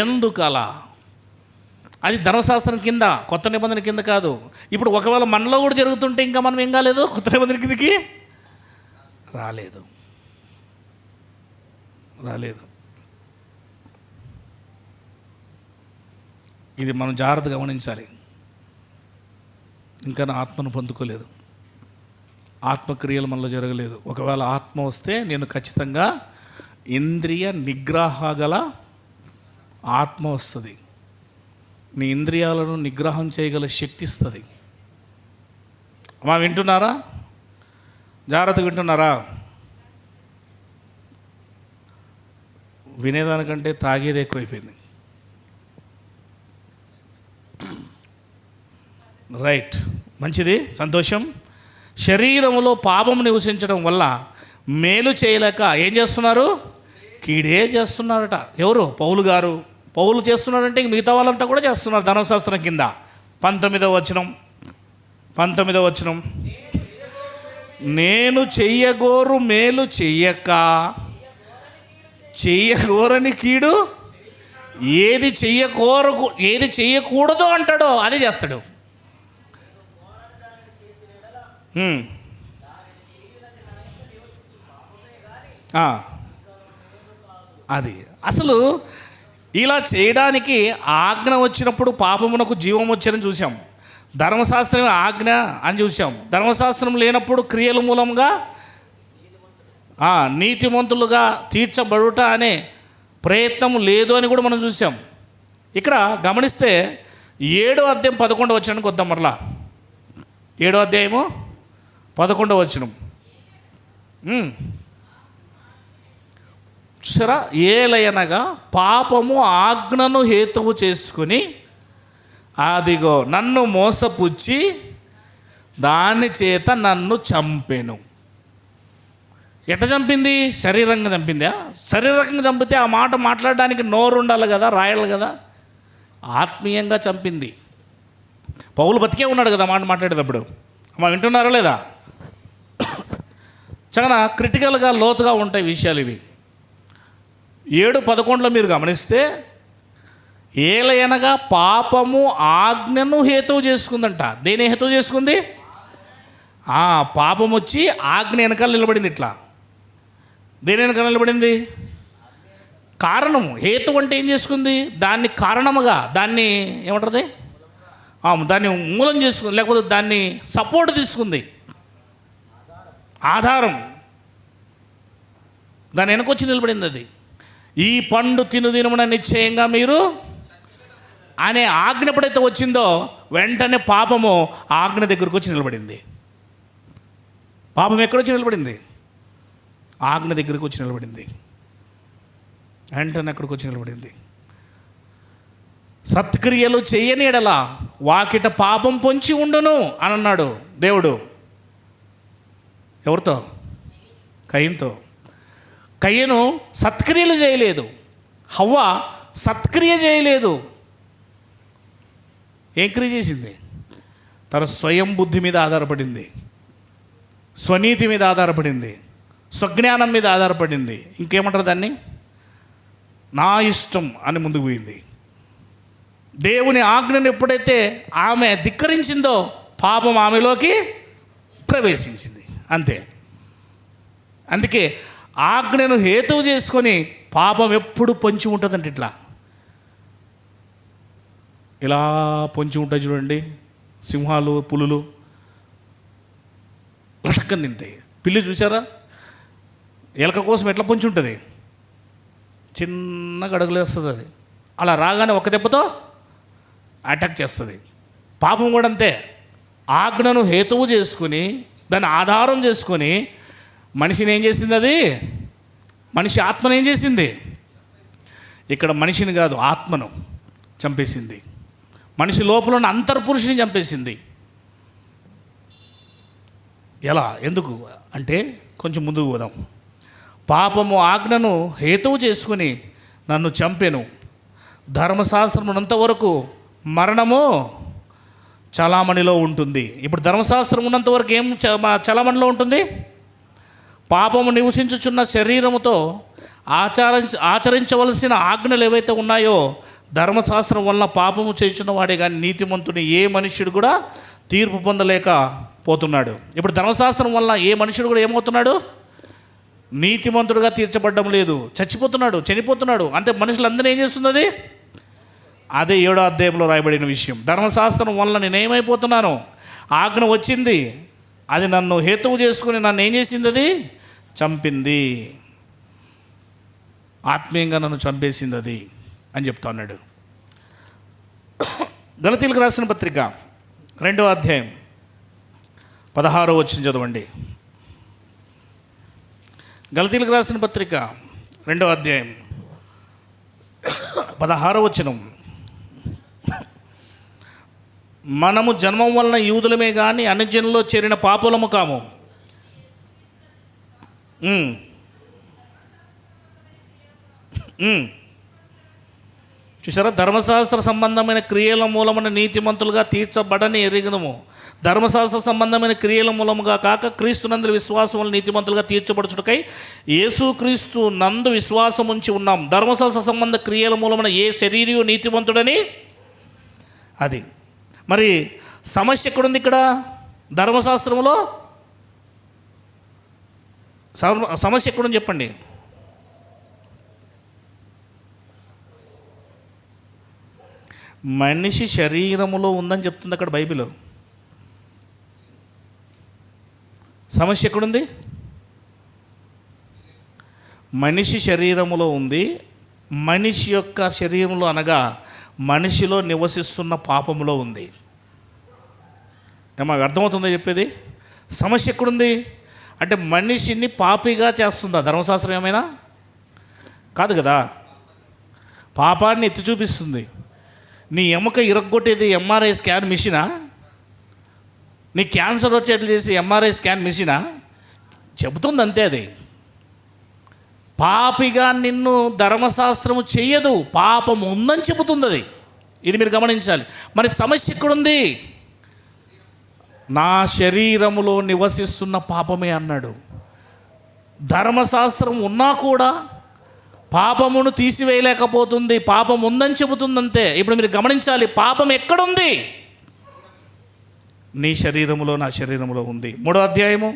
ఎందుకలా? అది ధర్మశాస్త్రం కింద, కొత్త నిబంధన కింద కాదు. ఇప్పుడు ఒకవేళ మనలో కూడా జరుగుతుంటే ఇంకా మనం ఏం కాలేదు? కొత్త నిబంధన కిందకి రాలేదు. ఇది మనం జాగ్రత్తగా గమనించాలి. ఇంకా నా ఆత్మను పొందుకోలేదు. ఆత్మక్రియలు మనలో జరగలేదు. ఒకవేళ ఆత్మ వస్తే నేను ఖచ్చితంగా ఇంద్రియ నిగ్రహ గల ఆత్మ వస్తుంది. నీ ఇంద్రియాలను నిగ్రహం చేయగల శక్తి ఇస్తుంది. మా వింటున్నారా? జాగ్రత్తగా వింటున్నారా? వినేదానికంటే తాగేది ఎక్కువైపోయింది. రైట్, మంచిది, సంతోషం. శరీరములో పాపం నివసించడం వల్ల మేలు చేయలేక ఏం చేస్తున్నారు? కీడే చేస్తున్నారట. ఎవరు? పౌలు గారు. పౌలు చేస్తున్నాడంటే మిగతా వాళ్ళంతా కూడా చేస్తున్నారు. ధర్మశాస్త్రం కింద 19వ వచనం, నేను చెయ్యగోరు మేలు చెయ్యగోరని కీడు ఏది చెయ్యకూడదు అంటాడో అది చేస్తాడు. అది అసలు ఇలా చేయడానికి ఆజ్ఞ వచ్చినప్పుడు పాపమునకు జీవం వచ్చారని చూసాం. ధర్మశాస్త్రం ఆజ్ఞ అని చూసాం. ధర్మశాస్త్రం లేనప్పుడు క్రియల మూలంగా నీతిమంతులుగా తీర్చబడుట అనే ప్రయత్నం లేదు అని కూడా మనం చూసాం. ఇక్కడ గమనిస్తే 7వ అధ్యాయం 11వ వచనానికి వద్దాం. మరలా 7వ అధ్యాయము 11వ వచనం. చూసారా? ఏలయనగా పాపము ఆజ్ఞను హేతువు చేసుకుని అదిగో నన్ను మోసపుచ్చి దాని చేత నన్ను చంపెను. ఎట్లా చంపింది? శరీరంగా చంపిందా? శరీరంగా చంపితే ఆ మాట మాట్లాడడానికి నోరు ఉండాలి కదా, రాయాలి కదా. ఆత్మీయంగా చంపింది. పౌలు బతికే ఉన్నాడు కదా మాట మాట్లాడేటప్పుడు. అమ్మ వింటున్నారా లేదా? చాలా క్రిటికల్గా లోతుగా ఉంటాయి విషయాలు ఇవి. 7:11 మీరు గమనిస్తే ఏలయనగా పాపము ఆజ్ఞను హేతువు చేసుకుందంట. దేని హేతువు చేసుకుంది? పాపం వచ్చి ఆజ్ఞ వెనకాల నిలబడింది. ఇట్లా దేని వెనకాల నిలబడింది? కారణము. హేతు అంటే ఏం చేసుకుంది? దాన్ని కారణముగా, దాన్ని ఏమంటుంది, దాన్ని మూలం చేసుకుంది, లేకపోతే దాన్ని సపోర్ట్ తీసుకుంది, ఆధారం. దాని వెనకొచ్చి నిలబడింది అది. ఈ పండు తినుదినమున నిశ్చయంగా మీరు అనే ఆజ్ఞ ఎప్పుడైతే వచ్చిందో వెంటనే పాపము ఆజ్ఞ దగ్గరకు వచ్చి నిలబడింది. పాపం ఎక్కడొచ్చి నిలబడింది? ఆజ్ఞ దగ్గరకు వచ్చి నిలబడింది. వెంటనే అక్కడికి వచ్చి నిలబడింది. సత్క్రియలు చెయ్యని ఎడల వాకిట పాపం పొంచి ఉండును అని అన్నాడు దేవుడు. ఎవరితో? కయీనుతో. కయీను సత్క్రియలు చేయలేదు, హవ్వ సత్క్రియ చేయలేదు. ఏం క్రియ చేసింది? తన స్వయం బుద్ధి మీద ఆధారపడింది, స్వనీతి మీద ఆధారపడింది, స్వజ్ఞానం మీద ఆధారపడింది. ఇంకేమంటారు దాన్ని? నా ఇష్టం అని ముందుకు పోయింది. దేవుని ఆజ్ఞను ఎప్పుడైతే ఆమె ధిక్కరించిందో పాపం ఆమెలోకి ప్రవేశించింది. అంతే. అందుకే ఆజ్ఞను హేతువు చేసుకొని పాపం ఎప్పుడు పొంచి ఉంటుందంటే ఇట్లా ఇలా పొంచి ఉంటాయి. చూడండి, సింహాలు, పులులు లటక్కని తింటాయి. పిల్లి చూసారా? ఎలక కోసం ఎట్లా పొంచి ఉంటుంది? చిన్నగా అడుగులేస్తుంది అది. అలా రాగానే ఒక దెబ్బతో అటాక్ చేస్తుంది. పాపం కూడా అంతే. ఆజ్ఞను హేతువు చేసుకుని దాన్ని ఆధారం చేసుకొని మనిషిని ఏం చేసింది? అది మనిషి ఆత్మను ఏం చేసింది? ఇక్కడ మనిషిని కాదు, ఆత్మను చంపేసింది. మనిషి లోపల ఉన్న అంతర్పురుషుని చంపేసింది. ఎలా? ఎందుకు అంటే కొంచెం ముందుకు పోదాం. పాపము ఆజ్ఞను హేతువు చేసుకుని నన్ను చంపెను. ధర్మశాస్త్రం ఉన్నంతవరకు మరణము చలామణిలో ఉంటుంది. ఇప్పుడు ధర్మశాస్త్రం ఉన్నంతవరకు ఏం చలామణిలో ఉంటుంది? పాపము నివసించుచున్న శరీరముతో ఆచరించవలసిన ఆజ్ఞలు ఏవైతే ఉన్నాయో ధర్మశాస్త్రం వలన పాపము చేస్తున్న వాడే కానీ నీతిమంతుని ఏ మనుష్యుడు కూడా తీర్పు పొందలేకపోతున్నాడు. ఇప్పుడు ధర్మశాస్త్రం వల్ల ఏ మనుషుడు కూడా ఏమవుతున్నాడు? నీతిమంతుడుగా తీర్చబడ్డం లేదు, చచ్చిపోతున్నాడు, చనిపోతున్నాడు. అంటే మనుషులందరూ ఏం చేస్తున్నది? అదే 7వ అధ్యాయంలో రాయబడిన విషయం. ధర్మశాస్త్రం వల్ల నేనేమైపోతున్నాను? ఆజ్ఞ వచ్చింది, అది నన్ను హేతువు చేసుకుని నన్ను ఏం చేసింది? అది చంపింది, ఆత్మీయంగా నన్ను చంపేసింది అది అని చెప్తా ఉన్నాడు. గలతీయులకు రాసిన పత్రిక 2వ అధ్యాయం 16వ వచనం చదవండి. గలతీయులకు రాసిన పత్రిక 2వ అధ్యాయం 16వ వచనం. మనము జన్మం వలన యూదులమే కానీ అన్ని జనుల్లో చేరిన పాపులము కాము. చూసారా, ధర్మశాస్త్ర సంబంధమైన క్రియల మూలమైన నీతిమంతులుగా తీర్చబడని ఎరిగినము. ధర్మశాస్త్ర సంబంధమైన క్రియల మూలముగా కాక క్రీస్తునందు విశ్వాసం వల్ల నీతిమంతులుగా తీర్చబడుచుటకై యేసుక్రీస్తు నందు విశ్వాసం ఉంచి ఉన్నాం. ధర్మశాస్త్ర సంబంధ క్రియల మూలమైన ఏ శరీరయు నీతిమంతుడని. అది మరి సమస్య ఎక్కడుంది ఇక్కడ? ధర్మశాస్త్రంలో సమస్య ఎక్కడుంది చెప్పండి. మనిషి శరీరములో ఉందని చెప్తుంది అక్కడ బైబిల్. సమస్య ఎక్కడుంది? మనిషి శరీరములో ఉంది. మనిషి యొక్క శరీరంలో అనగా మనిషిలో నివసిస్తున్న పాపములో ఉంది. ఏమో అర్థమవుతుందో చెప్పేది? సమస్య ఎక్కడుంది అంటే మనిషిని పాపిగా చేస్తుందా ధర్మశాస్త్రం? ఏమైనా కాదు కదా, పాపాన్ని ఎత్తి చూపిస్తుంది. నీ ఎముక ఇరగ్గొట్టేది ఎంఆర్ఐ స్కాన్ మిషనా? నీ క్యాన్సర్ వచ్చేట్లు చేసి ఎంఆర్ఐ స్కాన్ మిషనా? చెబుతుంది అంతే. అది పాపిగా నిన్ను ధర్మశాస్త్రము చెయ్యదు, పాపం ఉందని చెబుతుంది అది. ఇది మీరు గమనించాలి. మరి సమస్య ఎక్కడుంది? నా శరీరములో నివసిస్తున్న పాపమే అన్నాడు. ధర్మశాస్త్రం ఉన్నా కూడా పాపమును తీసివేయలేకపోతుంది, పాపం ఉందని చెబుతుందంతే. ఇప్పుడు మీరు గమనించాలి, పాపం ఎక్కడుంది? నీ శరీరములో, నా శరీరములో ఉంది. 3వ అధ్యాయము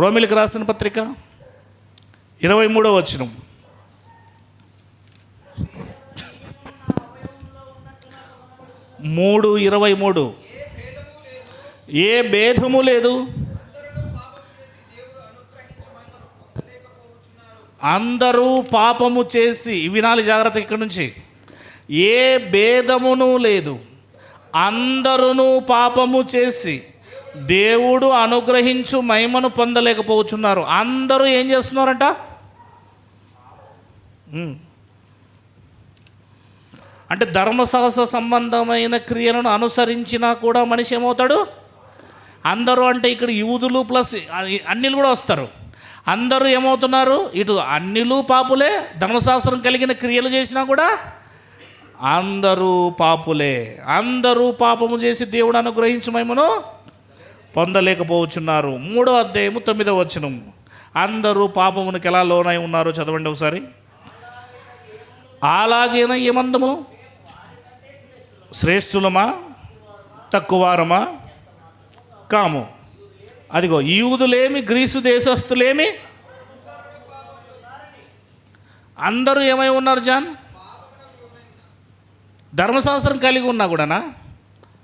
రోమిలకు రాసిన పత్రిక 23వ వచనం. మూడు 23. ఏ భేదము లేదు, అందరూ పాపము చేసి, వినాలి జాగ్రత్త ఇక్కడ నుంచి, ఏ భేదమును లేదు, అందరూ పాపము చేసి దేవుడు అనుగ్రహించు మహిమను పొందలేకపోతున్నారు. అందరూ ఏం చేస్తున్నారంట? అంటే ధర్మశాస్త్ర సంబంధమైన క్రియలను అనుసరించినా కూడా మనిషి ఏమవుతాడు? అందరూ అంటే ఇక్కడ యూదులు ప్లస్ అన్యులు కూడా వస్తారు. అందరూ ఏమవుతున్నారు? ఇటు అన్యులు పాపులే, ధర్మశాస్త్రం కలిగిన క్రియలు చేసినా కూడా అందరూ పాపులే. అందరూ పాపము చేసి దేవుడు అనుగ్రహించు మహిమను పొందలేకపోతున్నారు. 3వ అధ్యాయము 9వ వచనం. అందరూ పాపమునికి ఎలా లోనై ఉన్నారో చదవండి ఒకసారి. అలాగైనా ఏమందము? శ్రేష్ఠులమా తక్కువారమా కాము. అదిగో యూదులేమి గ్రీసు దేశస్థులేమి అందరూ ఏమై ఉన్నారు జాన్? ధర్మశాస్త్రం కలిగి ఉన్నా కూడానా?